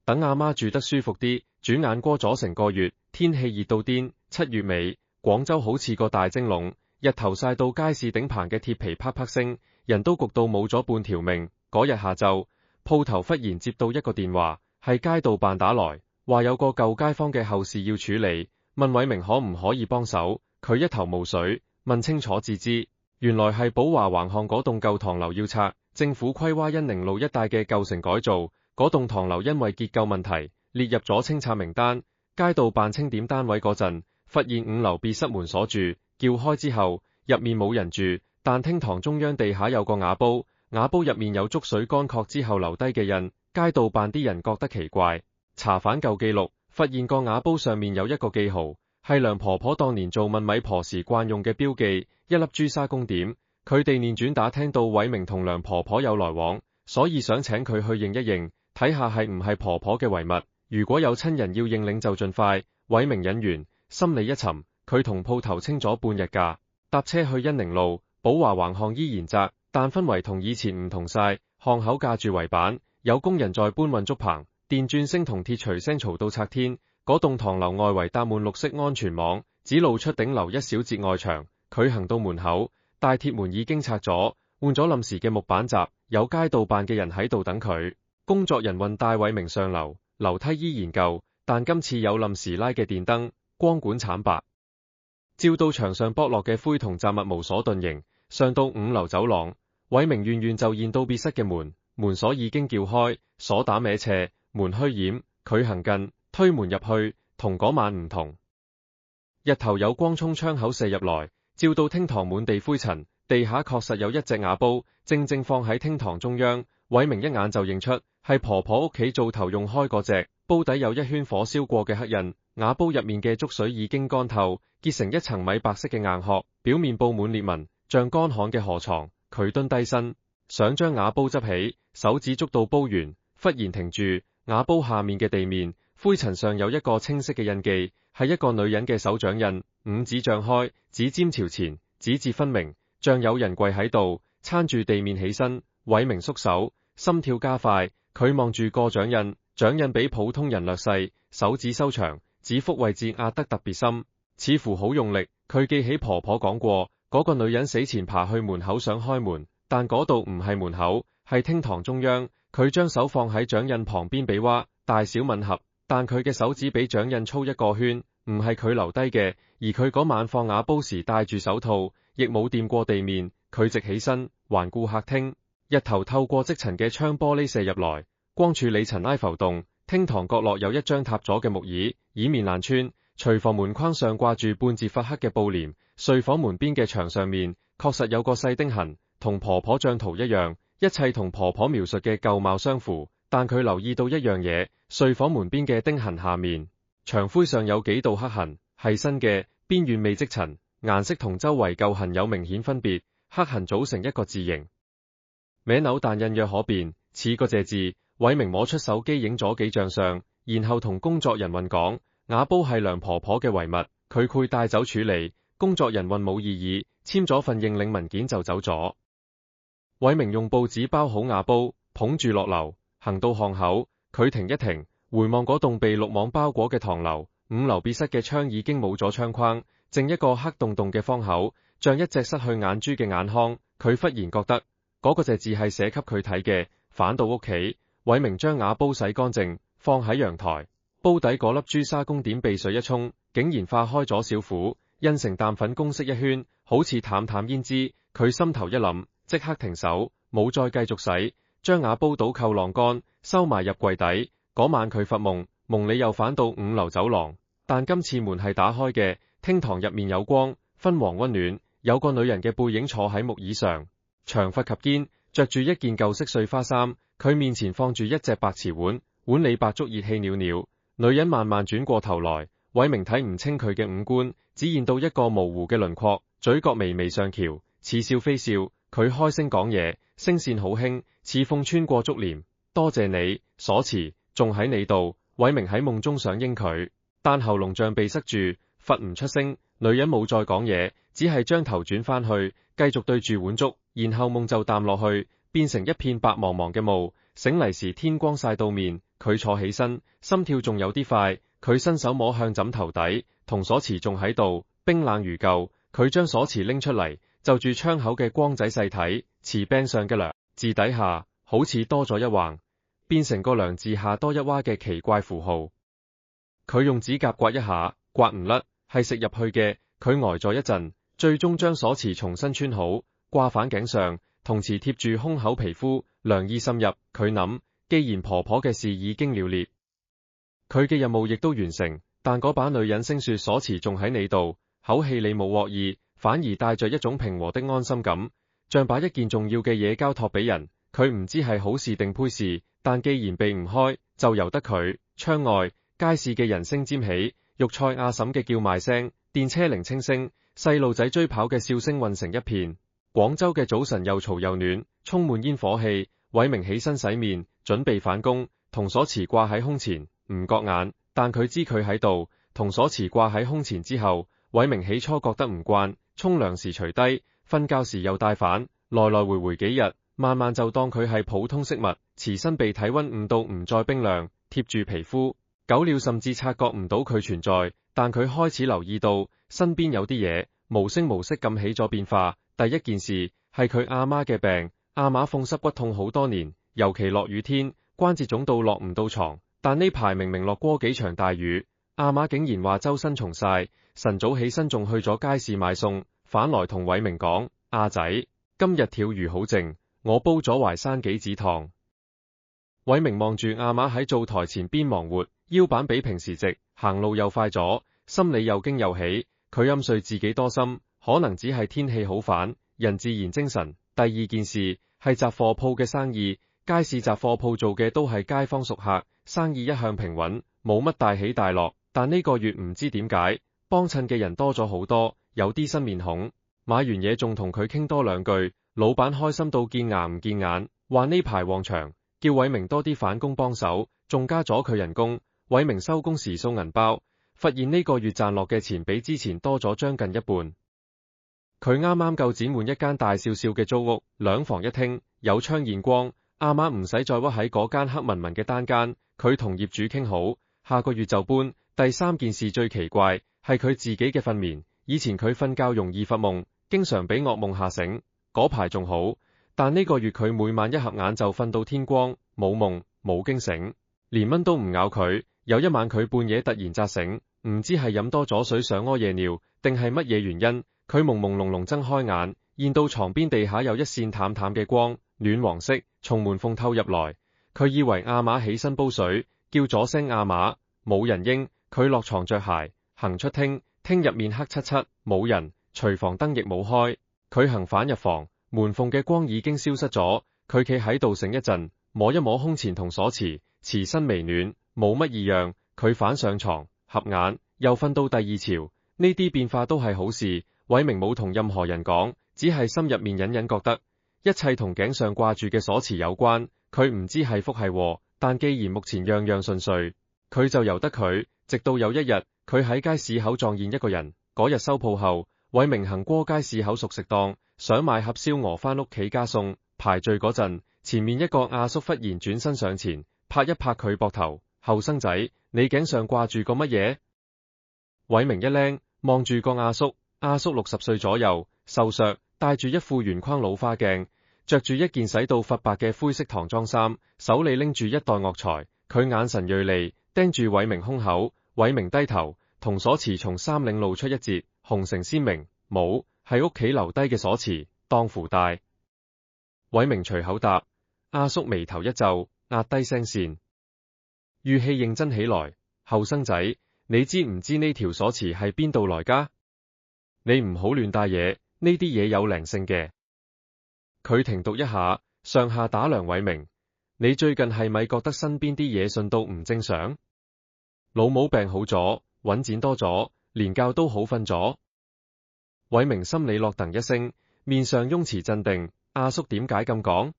等阿媽住得舒服啲。轉眼過咗成個月，天氣熱到癲。7月尾，廣州好似個大蒸籠，日頭曬到街市頂棚嘅鐵皮啪啪聲，人都焗到冇咗半條命。嗰日下晝，鋪頭忽然接到一個電話，係街道辦打來，話有個舊街坊嘅後事要處理，問偉明可唔可以幫手。佢一頭霧水，問清楚至知，原來係寶華橫巷嗰棟舊唐樓要拆，政府規劃恩寧路一帶嘅舊城改造，嗰棟唐樓因為結構問題列入咗清拆名單。街道辦清點單位嗰陣，發現5樓別室門鎖住，撬開之後入面冇人住，但廳堂中央地下有個瓦煲，瓦煲入面有粥水乾涸之後留低嘅印。街道辦啲人覺得奇怪，查返舊記錄，發現個瓦煲上面有一個記號，係梁婆婆當年做燜米婆時慣用嘅標記，一粒朱砂公點。佢哋連轉打聽到偉明同梁婆婆有來往，所以想請佢去認一認，睇下係唔係婆婆嘅遺物。如果有親人要認領就盡快。偉明忍完，心理一沉，佢同鋪頭清咗半日假，搭車去恩寧路。寶華橫巷依然窄，但氛圍同以前唔同晒。巷口架住圍板，有工人在搬運竹棚，電鑽聲同鐵錘聲嘈到拆天。嗰棟唐樓外圍搭滿綠色安全網，只露出頂樓一小截外牆。佢行到門口，大鐵門已經拆咗，換咗臨時嘅木板閘，有街道辦嘅人喺度等佢。工作人員帶偉明上樓，樓梯依然舊，但今次有臨時拉嘅電燈，光管慘白，照到牆上剝落嘅灰同雜物無所遁形。上到5樓走廊，偉明遠遠就見到別室嘅門，門鎖已經撬開，鎖打歪斜，門虛掩。佢行近，推門入去，同嗰晚唔同。日頭有光從窗口射入來，照到廳堂滿地灰塵，地下確實有一隻瓦煲，正放喺廳堂中央。偉明一眼就認出，係婆婆屋企灶頭用開嗰隻，煲底有一圈火燒過嘅黑印。瓦煲入面嘅粥水已經乾透，結成一層米白色嘅硬殼，表面布滿裂紋，像乾旱嘅河床。佢蹲低身，想將瓦煲執起，手指捉到煲緣，忽然停住。瓦煲下面嘅地面灰塵上有一個清晰嘅印記，係一個女人嘅手掌印，5指張開，指尖朝前，指節分明，像有人跪喺度，撐住地面起身。偉明縮手，心跳加快，佢望住個掌印，掌印比普通人略細，手指修長，指腹位置壓得特別深，似乎好用力。佢記起婆婆講過，嗰個女人死前爬去門口想開門，但嗰度唔係門口，係廳堂中央。佢將手放喺掌印旁邊比劃，大小吻合，但佢嘅手指比掌印粗一個圈，唔係佢留低嘅。而佢嗰晚放瓦煲時戴住手套，亦冇掂過地面。佢直起身，環顧客廳，日頭透過積塵嘅窗玻璃射入來，光處理塵埃浮動。廳堂角落有一張塌咗嘅木椅，椅面爛穿。廚房門框上掛住半截發黑嘅布簾，睡房門邊嘅牆上面確實有個細釘痕，同婆婆帳圖一樣，一切同婆婆描述嘅舊貌相符。但佢留意到一樣嘢，睡房門邊嘅釘痕下面，牆灰上有幾道黑痕，係新嘅，邊緣未積塵，顏色同周圍舊痕有明顯分別，黑痕組成一個字形，歪扭但印約可辨，似個謝字。偉明摸出手機影咗幾張相，然後同工作人員講，瓦煲係梁婆婆嘅遺物，佢攰帶走處理。工作人員冇異議，簽咗份認領文件就走咗。偉明用報紙包好瓦煲，捧住落樓，行到巷口，佢停一停，回望嗰棟被綠網包裹嘅唐樓，5樓別室嘅窗已經冇咗窗框，淨一個黑洞洞嘅方口，像一隻失去眼珠嘅眼眶。佢忽然覺得嗰個隻字係寫給佢睇嘅。返到屋企，偉明將瓦煲洗乾淨，放喺陽台，煲底嗰粒朱砂公點被水一沖，竟然化開咗小虎，印成淡粉公式一圈，好似淡淡胭脂。佢心頭一諗，即刻停手，冇再繼續洗，將瓦煲倒扣晾乾，收埋入櫃底。嗰晚佢發夢，夢裏又返到5樓走廊，但今次門係打開嘅，廳堂入面有光，昏黃溫暖，有個女人嘅背影坐喺木椅上，長髮及肩，着住一件舊式碎花衫。佢面前放住一隻白瓷碗，碗裏白粥熱氣裊裊。女人慢慢轉過頭來，偉明睇唔清佢嘅五官，只見到一個模糊嘅輪廓，嘴角微微上翹，似笑非笑。佢開聲講嘢，聲線好輕，似風穿過竹簾。多謝你，鎖匙仲喺你度。偉明喺夢中想應佢，但喉嚨像被塞住，發唔出聲。女人冇再講嘢，只係將頭轉翻去，繼續對住碗粥，然後夢就淡落去，變成一片白茫茫嘅霧。醒嚟時天光曬到面，佢坐起身，心跳仲有啲快。佢伸手摸向枕頭底，銅鎖匙仲喺度，冰冷如舊。佢將鎖匙拎出嚟，就住窗口嘅光仔細睇，瓷柄上嘅梁字底下好似多咗一橫，變成個梁字下多一劃嘅奇怪符號。佢用指甲刮一下，刮唔甩，係食入去嘅。佢呆咗一陣，最終將鎖匙重新穿好，掛反頸上。銅匙貼住胸口皮膚，涼意滲入。佢諗，既然婆婆嘅事已經了結，佢嘅任務亦都完成。但嗰把女人聲說鎖匙仲喺你度，口氣你冇惡意，反而帶着一種平和的安心感，像把一件重要嘅嘢交託俾人。佢唔知係好事定胚事，但既然避唔開，就由得佢。窗外街市嘅人聲尖起，肉菜阿嬸嘅叫賣聲，電車鈴清聲，細路仔追跑嘅笑聲混成一片。廣州嘅早晨又嘈又暖，充滿煙火氣。偉明起身洗面，準備返工，銅鎖匙掛喺胸前，唔覺眼，但佢知佢喺度。銅鎖匙掛喺胸前之後，偉明起初覺得唔慣，沖涼時除低，瞓覺時又戴反，來來回回幾日，慢慢就當佢係普通飾物。瓷身被體溫誤到唔再冰涼，貼住皮膚，久了甚至察覺唔到佢存在。但佢開始留意到身邊有啲嘢無聲無息咁起咗變化。第一件事係佢阿媽嘅病，阿媽風濕骨痛好多年，尤其落雨天，關節腫到落唔到床。但呢排明明落過幾場大雨，阿媽竟然話周身重曬，晨早起身仲去咗街市買餸，返來同偉明講：阿仔，今日條魚好靜，我煲咗淮山杞子湯。偉明望住阿媽喺灶台前邊忙活，腰板比平時直，行路又快咗，心裏又驚又喜。佢暗碎自己多心，可能只係天氣好反，人自然精神。第二件事係雜貨鋪嘅生意，街市雜貨鋪做嘅都係街坊熟客，生意一向平穩，冇乜大起大落。但呢個月唔知點解，幫襯嘅人多咗好多，有啲新面孔。買完嘢仲同佢傾多兩句，老闆開心到見牙唔見眼，話呢排旺場，叫偉明多啲返工幫手，仲加咗佢人工。偉明收工時掃銀包，發現呢個月賺落嘅錢比之前多咗將近一半。佢啱啱夠剪滿一間大少少嘅租屋，2房一廳，有窗現光，阿媽唔使再屈喺嗰間黑文文嘅單間，佢同業主傾好，下個月就搬。第三件事最奇怪，係佢自己嘅瞓眠。以前佢瞓覺容易發夢，經常俾噩夢嚇醒，嗰排仲好，但呢個月佢每晚一合眼就瞓到天光，冇夢冇驚醒，連蚊都唔咬佢。有一晚佢半夜突然扎醒，唔知係飲多咗水想屙夜尿，定係乜嘢原因，佢朦朦朧朧睜開眼，見到床邊地下有一線淡淡嘅光，暖黃色，從門縫透入來。佢以為阿瑪起身煲水，叫咗聲阿瑪，冇人應。佢落床着鞋，行出廳入面黑漆漆，冇人，廚房燈亦冇開。佢行返入房，門縫嘅光已經消失咗。佢企喺度醒一陣，摸一摸胸前同鎖匙，匙身微暖，冇乜異樣。佢返上床，合眼，又瞓到第二朝。呢啲變化都係好事。偉明冇同任何人講，只係心入面隱隱覺得，一切同頸上掛住嘅鎖匙有關。佢唔知係福係禍，但既然目前樣樣順遂，佢就由得佢。直到有一日，佢喺街市口撞見一個人。嗰日收鋪後，偉明行過街市口熟食檔，想買盒燒鵝返屋企加餸。排隊嗰陣，前面一個阿叔忽然轉身上前，拍一拍佢膊頭：後生仔，你頸上掛住個乜嘢？偉明一愣，望住個阿叔。阿叔60歲左右，瘦削，戴住一副圓框老花鏡，着住一件洗到發白嘅灰色唐裝衫，手裏拎住一袋藥材。佢眼神銳利，盯住偉明胸口。偉明低頭，同鎖匙從衫領露出一截，紅繩鮮明，冇，係屋企留低嘅鎖匙，當褲帶。偉明隨口答。阿叔眉頭一皺，壓低聲線，語氣認真起來：後生仔，你知唔知呢條鎖匙係邊度來㗎？你唔好亂帶嘢，呢啲嘢有靈性嘅。佢停讀一下，上下打量偉明：你最近係咪覺得身邊啲嘢順到唔正常？老母病好咗，揾錢多咗，連覺都好瞓咗。偉明心裏落噔一聲，面上雍慈鎮定。阿叔點解咁講？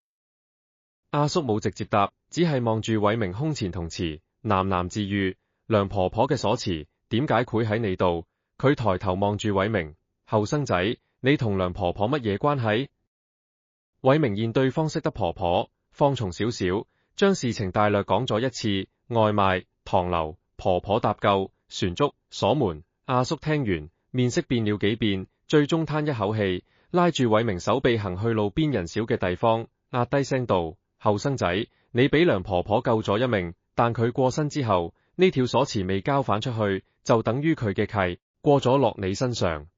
阿叔冇直接答，只係望住偉明胸前銅匙，喃喃自語：梁婆婆嘅鎖匙點解會喺你度？佢抬頭望住偉明：後生仔，你同梁婆婆乜嘢關係？偉明見對方識得婆婆，放鬆少少，將事情大略講咗一次：外賣、唐樓、婆婆搭救、船竹、鎖門。阿叔聽完，面色變了幾變，最終嘆一口氣，拉住偉明手臂行去路邊人少嘅地方，壓低聲道：後生仔，你俾梁婆婆救咗一命，但佢過身之後，呢條鎖匙未交返出去，就等於佢嘅契過咗落你身上。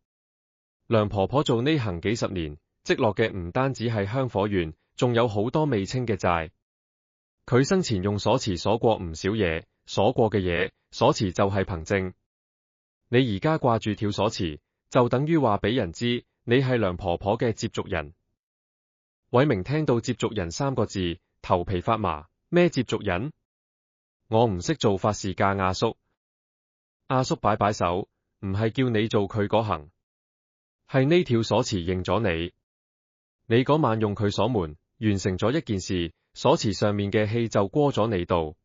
梁婆婆做呢行幾十年，積落嘅唔單止係香火緣，仲有好多未清嘅債。佢生前用鎖匙鎖過唔少嘢，鎖過嘅嘢，鎖匙就係憑證。你而家掛住條鎖匙，就等於話俾人知，你係梁婆婆嘅接續人。偉明聽到接續人3個字，頭皮發麻。咩接續人？我唔識做法事㗎，阿叔。阿叔擺擺手，唔係叫你做佢嗰行，係呢條鎖匙認咗你。你嗰晚用佢鎖門，完成咗一件事，鎖匙上面嘅氣就過咗你度。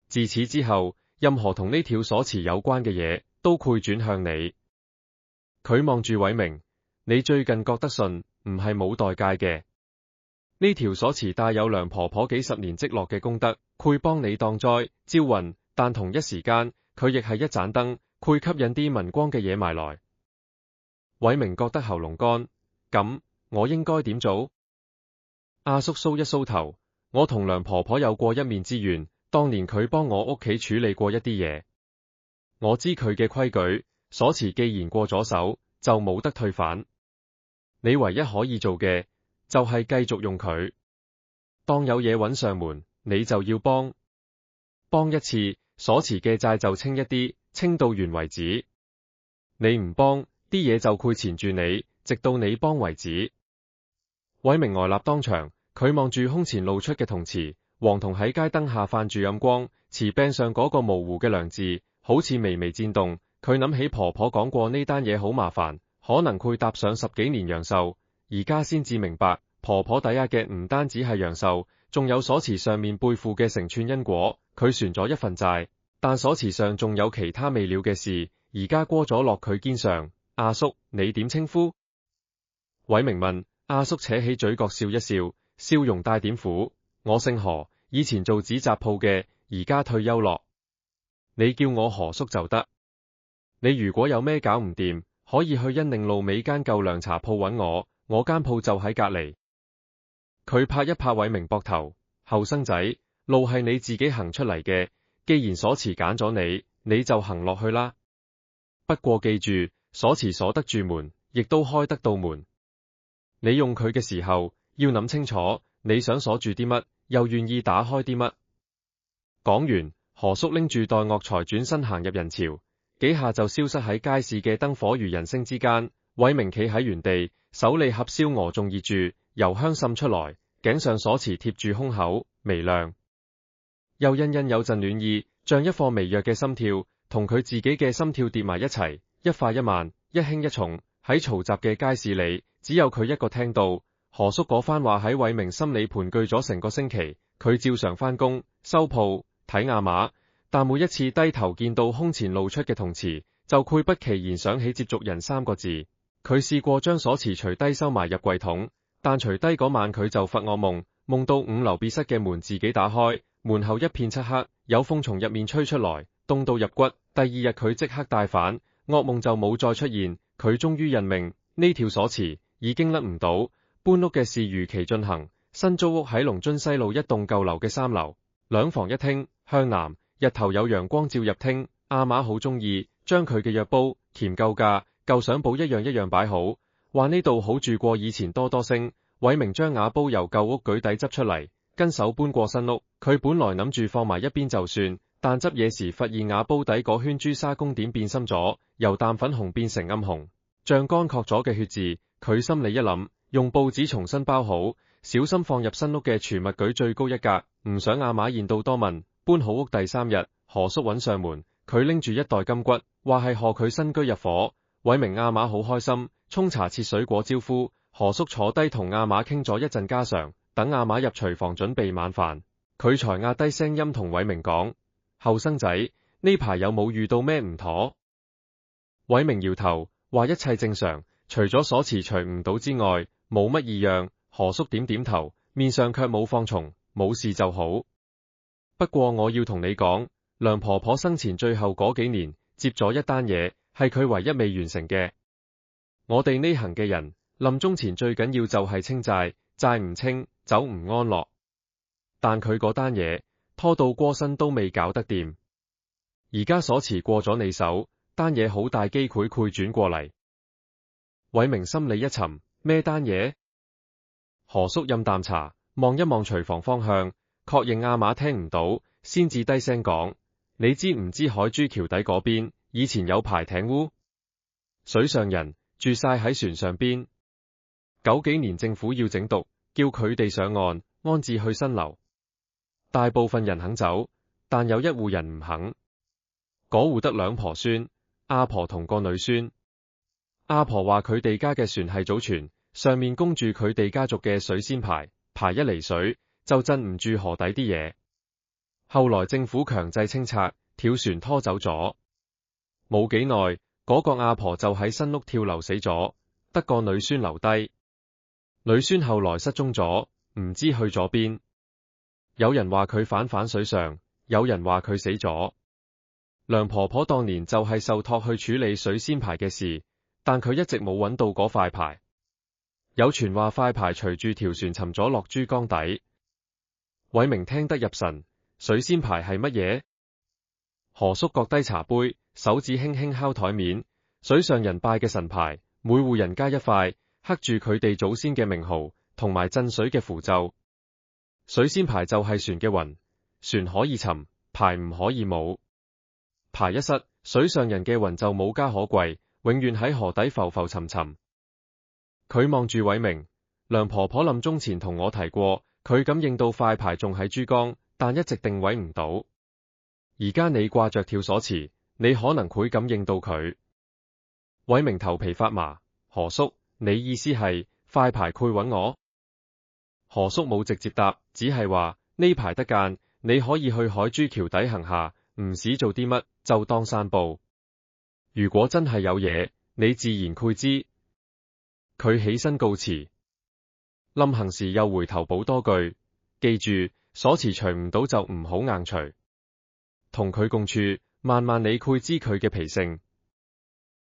自此之後，任何同呢條鎖匙有關嘅嘢，都會轉向你。佢望住偉明：你最近覺得順，唔係冇代價嘅。呢條鎖匙帶有梁婆婆幾十年積落嘅功德，會幫你擋災招運，但同一時間，佢亦係一盞燈，會吸引啲聞光嘅嘢埋來。偉明覺得喉嚨乾，咁我應該點做？阿叔搔一搔頭：我同梁婆婆有過一面之緣，當年佢幫我屋企處理過一啲嘢，我知佢嘅規矩，鎖匙既然過咗手，就冇得退返。你唯一可以做嘅，就係繼續用佢。當有嘢揾上門，你就要幫一次，鎖匙嘅債就清一啲，清到完為止。你唔幫，啲嘢就會纏住你，直到你幫為止。偉明呆立當場，佢望住胸前露出嘅銅匙，黃銅喺街燈下泛住暗光，匙柄上嗰個模糊嘅良字，好似微微顫動。佢諗起婆婆講過呢單嘢好麻煩，可能會搭上10幾年陽壽。而家先至明白，婆婆抵押嘅唔單止係陽壽，仲有鎖匙上面背負嘅成串因果。佢存咗一份債，但鎖匙上仲有其他未了嘅事，而家過咗落佢肩上。阿叔，你點稱呼？偉明問。阿叔扯起嘴角笑一笑，笑容帶點苦。我姓何，以前做紙紮鋪嘅，而家退休咯。你叫我何叔就得。你如果有咩搞唔掂，可以去恩寧路尾間舊涼茶鋪揾我間鋪就喺隔離。佢拍一拍偉明膊頭，後生仔，路係你自己行出嚟嘅，既然所持揀咗你，你就行落去啦。不過記住，所持鎖得住門，亦都開得到門。你用佢嘅時候，要諗清楚，你想鎖住啲乜，又願意打開啲乜。講完，何叔拎住袋惡財轉身行入人潮，幾下就消失喺街市嘅燈火如人聲之間。偉明企喺原地，手裏合燒鵝仲熱住，油香滲出來，頸上鎖匙貼住胸口，微亮，又隱隱有陣暖意，像一顆微弱嘅心跳，同佢自己嘅心跳疊埋一齊，一快一慢，一輕一重。喺嘈雜嘅街市裏，只有佢一個聽到。何叔嗰番話喺偉明心裏盤踞咗成個星期，佢照常返工、收鋪、睇亞碼，但每一次低頭見到胸前露出嘅銅錢，就攰不其然想起接續人三個字。佢試過將鎖匙除低收埋入櫃桶，但除低嗰晚佢就發噩夢，夢到5樓別室嘅門自己打開，門後一片漆黑，有風從入面吹出來，凍到入骨。第二日佢即刻帶返，噩夢就冇再出現。佢終於認命，呢條鎖匙已經甩唔到。搬屋嘅事如期進行，新租屋喺龍津西路一棟舊樓嘅3樓，2房1廳，向南，日頭有陽光照入廳。阿媽好中意，將佢嘅藥煲、鉗夠架、舊相簿一樣一樣擺好，話呢度好住過以前多多星。偉明將瓦煲由舊屋舉底執出嚟，跟手搬過新屋。佢本來諗住放埋一邊就算，但執嘢時發現瓦煲底嗰圈朱砂公點變深咗，由淡粉紅變成暗紅，像乾涸咗嘅血字。佢心裏一諗，用報紙重新包好，小心放入新屋嘅儲物舉最高一格，唔想阿瑪見到多問。搬好屋第3日，何叔揾上門，佢拎住一袋金骨，話係賀佢新居入伙。偉明阿瑪好開心，沖茶切水果招呼。何叔坐低同阿瑪傾咗一陣家常，等阿瑪入廚房準備晚飯，佢才壓低聲音同偉明講：後生仔，呢排有冇遇到咩唔妥？偉明搖頭，話一切正常，除咗鎖匙除唔到之外，冇乜異樣。何叔點點頭，面上卻冇放鬆，冇事就好。不過我要同你講，梁婆婆生前最後嗰幾年接咗一單嘢，係佢唯一未完成嘅。我哋呢行嘅人臨終前最緊要就係清債，債唔清，走唔安樂。但佢嗰單嘢拖到過身都未搞得掂，而家鎖匙過咗你手，單嘢好大機會轉過嚟。偉明心裏一沉，咩單嘢？何叔飲啖茶，望一望廚房方向，確認阿瑪聽唔到，先至低聲講：你知唔知海珠橋底嗰邊以前有排艇屋？水上人住晒喺船上邊，90幾年政府要整毒，叫佢哋上岸安置去新樓。大部分人肯走，但有一戶人唔肯。嗰戶得2婆孫，阿婆同個女孫。阿婆話佢哋家嘅船係祖傳，上面供住佢哋家族嘅水仙牌，牌一離水就鎮唔住河底啲嘢。後來政府強制清拆，跳船拖走咗。冇幾耐，嗰個阿婆就喺新屋跳樓死咗，得個女孫留低。女孫後來失蹤咗，唔知去咗邊。有人話佢反水上，有人話佢死咗。梁婆婆當年就係受託去處理水仙牌嘅事，但佢一直冇揾到嗰塊牌。有傳話塊牌隨住條船沉咗落珠江底。偉明聽得入神，水仙牌係乜嘢？何叔擱低茶杯，手指輕輕敲台面。水上人拜嘅神牌，每戶人家一塊，刻住佢哋祖先嘅名號，同埋鎮水嘅符咒。水仙牌就係船嘅魂，船可以沉，牌唔可以冇。牌一失，水上人嘅魂就冇家可歸，永遠喺河底浮浮沉沉。佢望住偉明，梁婆婆臨終前同我提過，佢感應到塊牌仲喺珠江，但一直定位唔到。而家你掛着跳鎖匙，你可能會感應到佢。偉明頭皮發麻，何叔，你意思係塊牌會揾我？何叔冇直接答，只係話呢排得間，你可以去海珠橋底行下，唔使做啲乜，就當散步。如果真係有嘢，你自然會知。佢起身告辭，臨行時又回頭補多句：記住，鎖匙除唔到就唔好硬除。同佢共處，慢慢你會知佢嘅脾性。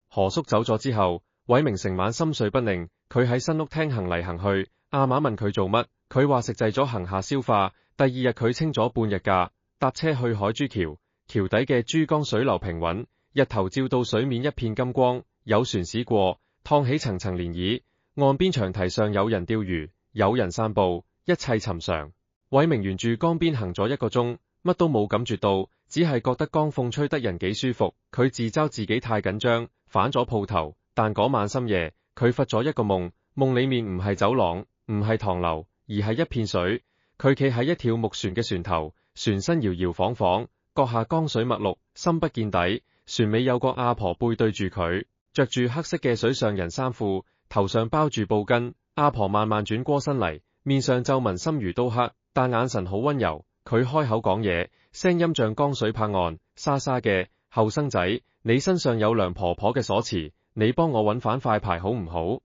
何叔走咗之後，偉明成晚心緒不寧，佢喺新屋廳行嚟行去。阿嫲問佢做乜，佢話食滯咗行下消化。第二日佢清咗半日假，搭車去海珠橋，橋底嘅珠江水流平穩，日頭照到水面一片金光，有船駛過，燙起層層漣漪。岸邊長堤上有人釣魚，有人散步，一切尋常。偉明沿住江邊行咗1個鐘，乜都冇感覺到，只係覺得江風吹得人幾舒服。佢自嘲自己太緊張，反咗鋪頭。但嗰晚深夜，佢發咗一個夢，夢裏面唔係走廊，唔係唐樓，而係一片水。佢企喺一條木船嘅船頭，船身搖搖晃晃，閣下江水墨綠，深不見底。船尾有個阿婆背對住佢，着住黑色嘅水上人衫褲，頭上包住布巾。阿婆慢慢轉過身嚟，面上皺紋深如刀刻，但眼神好溫柔。佢開口講嘢，聲音像江水拍岸，沙沙嘅。後生仔，你身上有梁婆婆嘅鎖匙，你幫我搵返塊牌好唔好？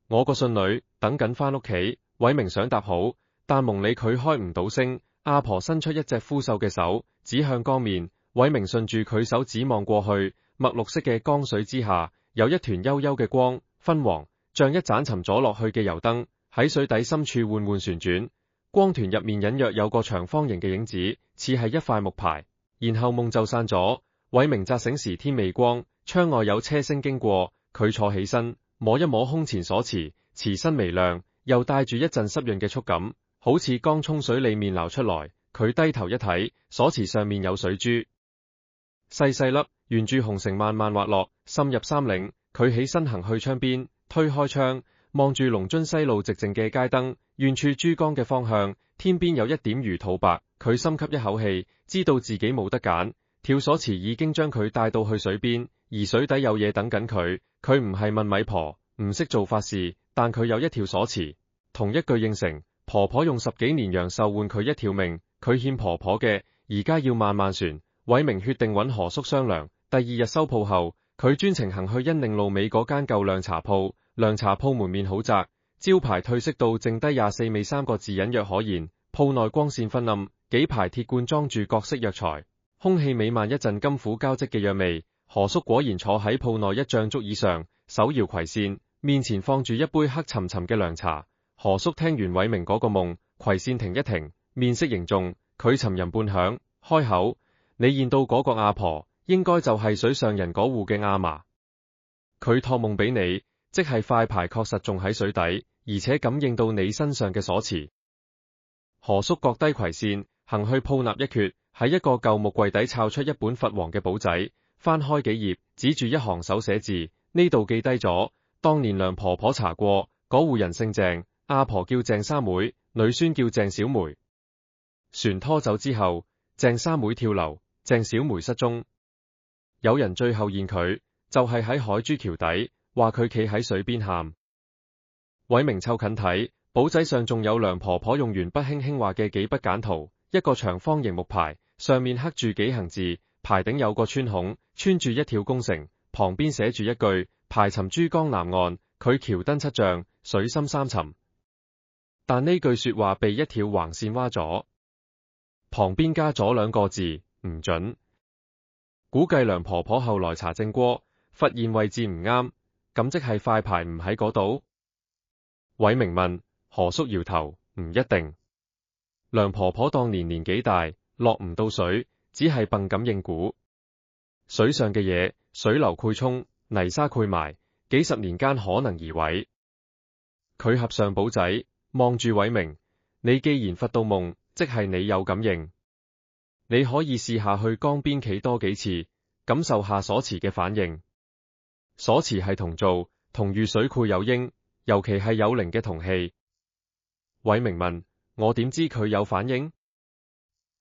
我個孫女等緊返屋企。偉明想答好，但夢裏佢開唔到聲。阿婆伸出一隻枯瘦嘅手，指向江面。偉明順住佢手指望過去，墨綠色嘅江水之下，有一團幽幽嘅光，昏黃，像一盞沉咗落去嘅油燈，喺水底深處緩緩旋轉。光團入面隱約有個長方形嘅影子，似係一塊木牌。然後夢就散咗。偉明扎醒時天未光，窗外有車聲經過。佢坐起身，摸一摸胸前鎖匙，匙身微亮，又帶住一陣濕潤嘅觸感，好似剛沖水裏面撈出來。佢低頭一睇，鎖匙上面有水珠，細細粒，沿住紅繩慢慢滑落，滲入衫領。佢起身行去窗邊，推開窗，望住龍津西路寂靜嘅街燈，遠處珠江嘅方向，天邊有一點魚肚白。佢深吸一口氣，知道自己冇得揀。跳鎖匙已經將佢帶到去水邊，而水底有嘢等緊佢。佢唔係問米婆，唔識做法事，但佢有一條鎖匙。同一句應承，婆婆用10幾年陽壽換佢一條命，佢欠婆婆嘅，而家要慢慢算。偉明決定揾何叔商量。第2日收鋪後，佢專程行去恩寧路尾嗰間舊涼茶鋪。涼茶鋪門面好窄，招牌褪色到剩低24尾3個字隱約可言。鋪內光線昏暗，幾排鐵罐裝住各式藥材，空氣彌漫一陣金苦交織嘅藥味。何叔果然坐喺鋪內一張竹椅上，手搖葵扇，面前放住一杯黑沉沉嘅涼茶。何叔聽完偉明嗰個夢，葵扇停一停，面色凝重，佢沉吟半響，開口：你見到嗰個阿婆，應該就係水上人嗰戶嘅阿嫲。佢託夢俾你，即係塊牌確實仲喺水底，而且感應到你身上嘅鎖匙。何叔擱低葵扇，行去鋪納一缺，喺一個舊木櫃底抄出一本佛黃嘅簿仔，翻開幾頁，指住一行手寫字，呢度記低咗，當年梁婆婆查過，嗰戶人姓鄭，阿婆叫鄭三妹，女孫叫鄭小梅。船拖走之後，鄭三妹跳樓，鄭小梅失蹤。有人最後見佢，就係喺海珠橋底，話佢企喺水邊喊。偉明湊近睇，簿仔上仲有梁婆婆用鉛筆輕輕畫嘅幾筆簡圖，一個長方形木牌，上面刻住幾行字，牌頂有個穿孔，穿住一條弓繩，旁邊寫住一句：排尋珠江南岸，佢橋燈7丈，水深3尋。但呢句說話被一條橫線劃咗，旁邊加咗2個字：唔准。估計梁婆婆後來查證過，發現位置唔啱，咁即係塊牌唔喺嗰度。偉明問，何叔搖頭，唔一定。梁婆婆當年年紀大，落唔到水，只係憑感應估。水上嘅嘢，水流潰沖，泥沙潰埋，幾十年間可能移位。佢合上簿仔，望住偉明，你既然發到夢，即係你有感應。你可以試下去江邊企多幾次，感受下鎖匙嘅反應。鎖匙係銅做，銅遇水潰有應，尤其係有靈嘅銅器。偉明問，我點知佢有反應？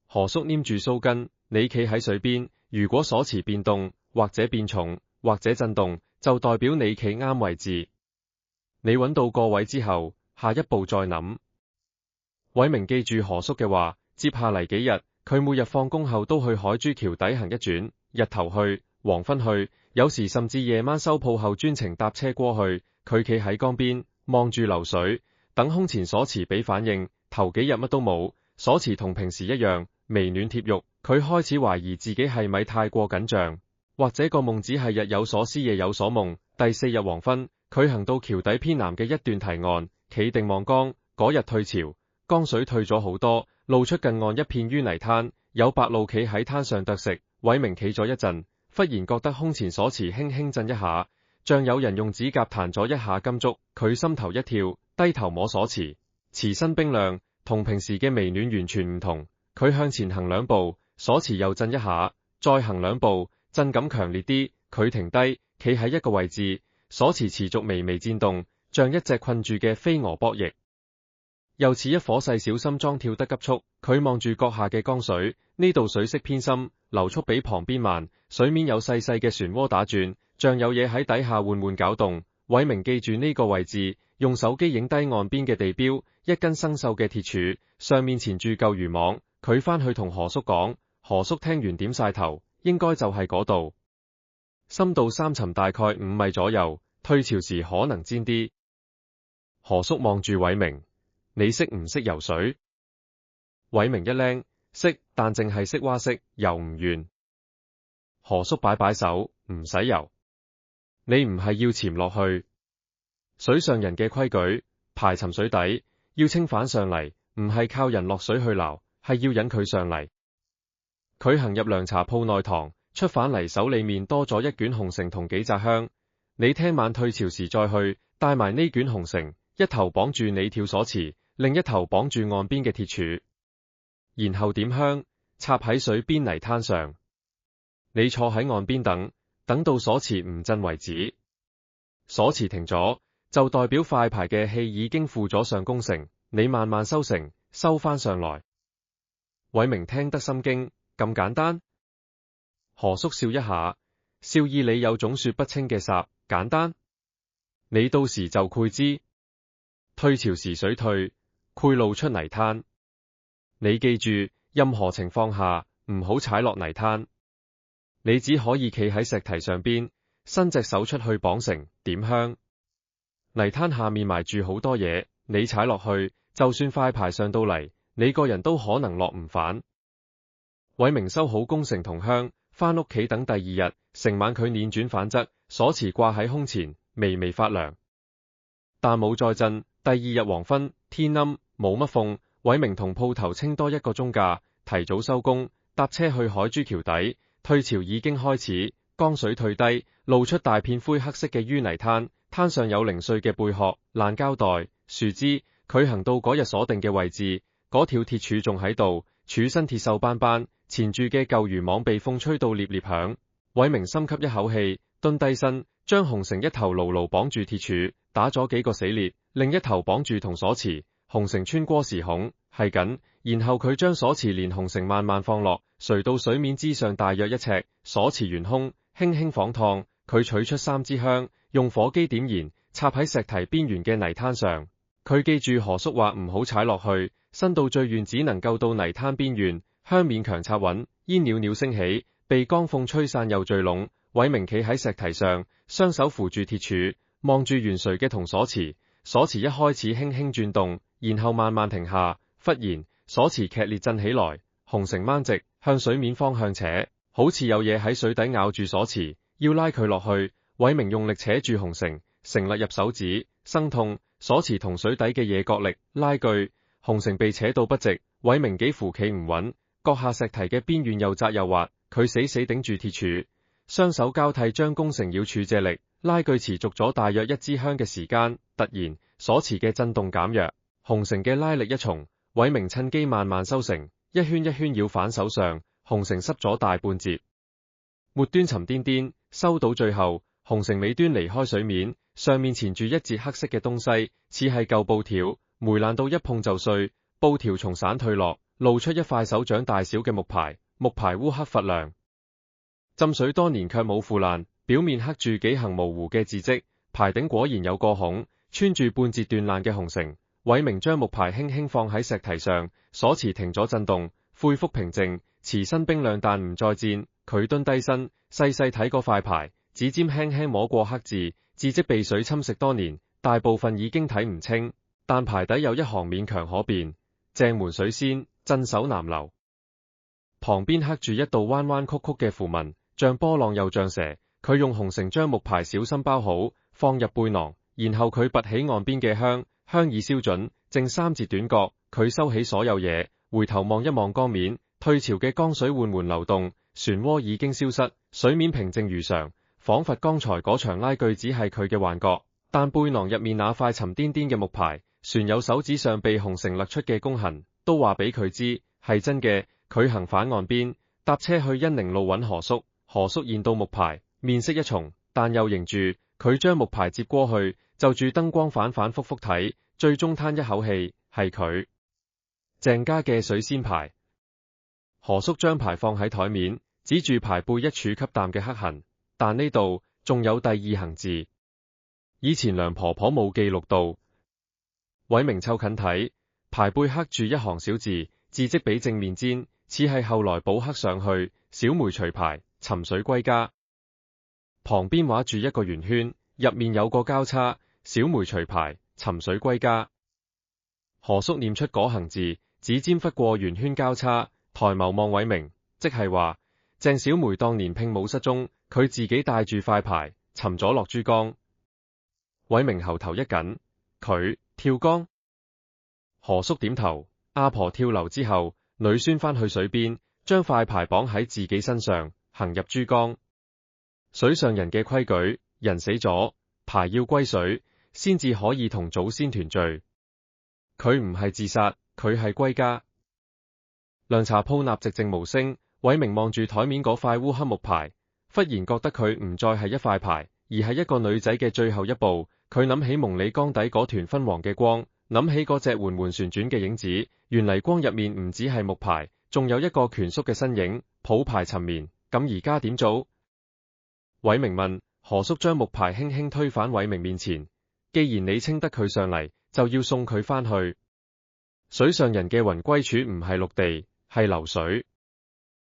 何叔黏住鬚根，你企喺水邊，如果鎖匙變動，或者變重，或者震動，就代表你企啱位置。你揾到個位之後，下一步再諗。偉明記住何叔嘅話，接下嚟幾日，佢每日放工後都去海珠橋底行一轉，日頭去，黃昏去，有時甚至夜晚收鋪後專程搭車過去。佢企喺江邊，望住流水，等胸前鎖匙俾反應，頭幾日乜都冇，鎖匙同平時一樣，微暖貼肉。佢開始懷疑自己係咪太過緊張，或者個夢只係日有所思夜有所夢。第4日黃昏，佢行到橋底偏南嘅一段堤岸，企定望江。嗰日退潮，江水退咗好多，露出近岸一片淤泥灘，有白鷺企喺灘上啄食。偉明企咗一陣，忽然覺得胸前鎖匙輕輕震一下，像有人用指甲彈咗一下金燭。佢心頭一跳，低頭摸鎖匙，匙身冰亮，同平時嘅微暖完全唔同。佢向前行2步，鎖匙又震一下，再行2步，震感強烈啲。佢停低，企喺一個位置，鎖匙持續微微顫動，像一隻困住嘅飛蛾搏翼，又似一顆細小心臟跳得急速。佢望住閣下嘅江水，呢度水色偏深，流速比旁邊慢，水面有細細嘅漩渦打轉，像有嘢喺底下緩緩攪動。偉明記住呢個位置，用手機影低岸邊嘅地標，一根生鏽嘅鐵柱，上面纏住舊漁網。佢返去同何叔講，何叔聽完點晒頭，應該就係嗰度，深度3沉，大概5米左右，退潮時可能尖啲。何叔望住偉明，你識唔識游水？偉明一愣，識，但淨係識蛙式，游唔遠。何叔擺擺手，唔使游，你唔係要潛落去？水上人嘅規矩，排沉水底，要清返上嚟，唔係靠人落水去撈，係要引佢上嚟。佢行入涼茶鋪內堂，出返嚟手裏面多咗一卷紅繩同幾紮香。你聽晚退潮時再去，帶埋呢卷紅繩，一頭綁住你跳鎖匙，另一頭綁住岸邊嘅鐵柱，然後點香，插喺水邊泥灘上。你坐喺岸邊等到鎖匙唔震為止。鎖匙停咗，就代表快排嘅氣已經附咗上工程，你慢慢收繩，收返上來。偉明聽得心驚，咁簡單？何叔笑一下，笑意裏有種說不清嘅霎。簡單？你到時就會知。退潮時水退，會露出泥灘。你記住，任何情況下唔好踩落泥灘。你只可以企喺石堤上邊，伸隻手出去綁繩，點香。泥灘下面埋住好多嘢，你踩落去，就算快排上到嚟，你個人都可能落唔返。偉明收好工繩同香，返屋企等第2日，成晚佢輾轉反側，鎖匙掛喺胸前，微微發涼，但冇再震。第2日黃昏，天陰，冇乜風。偉明同鋪頭清多1個鐘假，提早收工，搭車去海珠橋底。退潮已經開始，江水退低，露出大片灰黑色嘅淤泥灘，灘上有零碎嘅貝殼、爛膠袋、樹枝。佢行到嗰日鎖定嘅位置，嗰條鐵柱仲喺度，柱身鐵鏽斑斑，纏住嘅舊漁網被風吹到獵獵響。偉明深吸一口氣，蹲低身，將紅繩一頭牢牢綁住鐵柱，打咗幾個死裂，另一頭綁住同鎖匙，紅繩穿過時孔，係緊。然後佢將鎖匙連紅繩慢慢放落，垂到水面之上大約1尺，鎖匙懸空，輕輕晃燙。佢取出3支香，用火機點燃，插喺石堤邊緣嘅泥灘上。佢記住何叔話唔好踩落去，伸到最遠只能夠到泥灘邊緣，香勉強插穩，煙裊裊升起，被江風吹散又聚攏。偉明企喺石堤上，雙手扶住鐵柱，望住懸垂嘅銅鎖匙。鎖匙一開始輕輕轉動，然後慢慢停下，忽然鎖匙劇烈震起來，紅繩掹直，向水面方向扯，好似有嘢喺水底咬住鎖匙，要拉佢落去。偉明用力扯住紅繩，繩勒入手指，生痛。鎖匙同水底嘅嘢角力拉鋸，紅繩被扯到不直，偉明幾乎企唔穩。閣下石堤嘅邊緣又窄又滑，佢死死頂住鐵柱，雙手交替將工繩繞柱借力，拉鋸持續咗大約1支香嘅時間。突然鎖匙嘅震動減弱，紅繩嘅拉力一重，偉明趁機慢慢收繩，一圈一圈繞返手上，紅繩濕咗大半截，末端沉甸甸，收到最後，紅繩尾端離開水面，上面纏住一截黑色嘅東西，似係舊布條，霉爛到一碰就碎，布條從散退落，露出一塊手掌大小嘅木牌，木牌烏黑發亮，浸水多年卻冇腐爛，表面刻住幾行模糊嘅字跡，牌頂果然有個孔，穿住半截斷爛嘅紅繩。偉明將木牌輕輕放喺石堤上，鎖匙停咗震動，恢復平靜，匙身冰亮但唔再顫。佢蹲低身，細細睇嗰塊牌，指尖輕輕摸過黑字，字跡被水侵蝕多年，大部分已經睇唔清，但牌底有一行勉強可辨，鄭門水仙，鎮守南樓。旁邊刻住一道彎彎曲曲嘅符文，像波浪又像蛇。佢用紅繩將木牌小心包好，放入背囊，然後佢拔起岸邊嘅香，香已燒盡，剩3節短角。佢收起所有嘢，回頭望一望江面，退潮嘅江水緩緩流動，漩渦已經消失，水面平靜如常，仿佛剛才嗰場拉鋸只係佢嘅幻覺。但背囊入面那塊沉甸甸嘅木牌，船友手指上被紅繩勒出嘅弓痕，都話俾佢知係真嘅。佢行返岸邊，搭車去恩寧路揾何叔。何叔見到木牌，面色一重，但又凝住。佢將木牌接過去，就住燈光反反复复睇，最終嘆一口氣，係佢鄭家嘅水仙牌。何叔將牌放喺台面，指住牌背一處吸淡嘅黑痕，但呢度仲有第2行字，以前梁婆婆冇記錄到。偉明湊近睇，牌背刻住一行小字，字跡比正面尖，似係後來補刻上去。小梅除牌，沉水歸家。旁邊畫住一個圓圈，入面有個交叉。小梅除牌，沉水歸家。何叔念出嗰行字，指尖拂過圓圈交叉，抬眸望偉明，即係話鄭小梅當年聘武失蹤，佢自己帶住塊牌沉咗落珠江。偉明喉頭一緊，佢跳江？何叔點頭。阿婆跳樓之後，女孫翻去水邊，將塊牌綁喺自己身上，行入珠江。水上人嘅規矩，人死咗，牌要歸水，先至可以同祖先團聚。佢唔係自殺，佢係歸家。涼茶鋪立寂靜無聲，偉明望住台面嗰塊烏黑木牌，忽然覺得佢唔再係一塊牌，而係一個女仔嘅最後一步。佢諗起夢里江底嗰團昏黃嘅光，諗起嗰隻緩緩旋轉嘅影子，原嚟光入面唔止係木牌，仲有一個蜷縮嘅身影，抱牌沉眠。咁而家點做？偉明問。何叔將木牌輕輕推返偉明面前，既然你稱得佢上嚟，就要送佢翻去。水上人嘅魂歸處唔係陸地，係流水。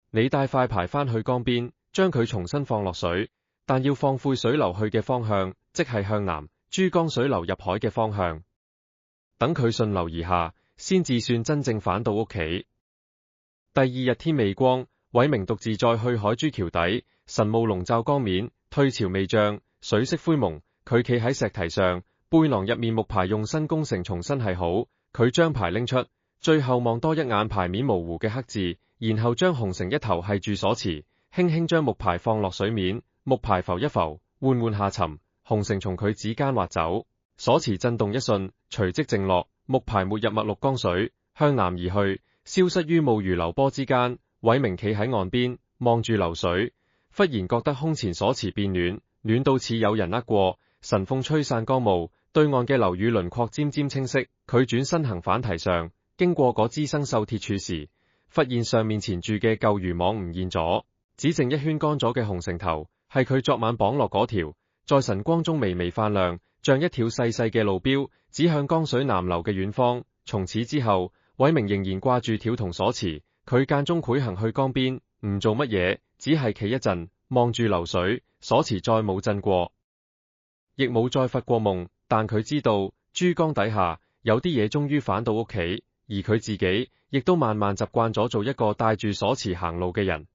你帶塊牌翻去江邊，將佢重新放落水，但要放晦水流去嘅方向，即係向南，珠江水流入海嘅方向。等佢順流而下，先至算真正返到屋企。第2日天未光，偉明獨自再去海珠橋底，晨霧籠罩江面，退潮未漲，水色灰蒙。佢企喺石堤上，背囊入面木牌用新弓繩重新繫好。佢將牌拎出，最後望多一眼牌面模糊嘅黑字，然後將紅繩一頭繫住鎖匙，輕輕將木牌放落水面，木牌浮一浮，緩緩下沉，紅繩從佢指間滑走，鎖匙震動一瞬，隨即靜落，木牌沒入墨綠江水，向南而去，消失於霧如流波之間。偉明企喺岸邊，望住流水，忽然覺得胸前鎖匙變暖，暖到似有人握過。晨風吹散江霧，對岸嘅樓宇輪廓漸漸清晰。佢轉身行返堤上，經過嗰支生鏽鐵柱時，發現上面纏住嘅舊漁網唔見咗，只剩一圈乾咗嘅紅繩頭，係佢昨晚綁落嗰條，在晨光中微微泛亮，像一條細細嘅路標，指向江水南流嘅遠方。從此之後，偉明仍然掛住條同鎖匙，佢間中繪行去江邊，唔做乜嘢，只係企一陣，望住流水。鎖匙再冇震過，亦冇再發過夢，但佢知道珠江底下有啲嘢終於返到屋企，而佢自己亦都慢慢習慣咗做一個帶住鎖匙行路嘅人。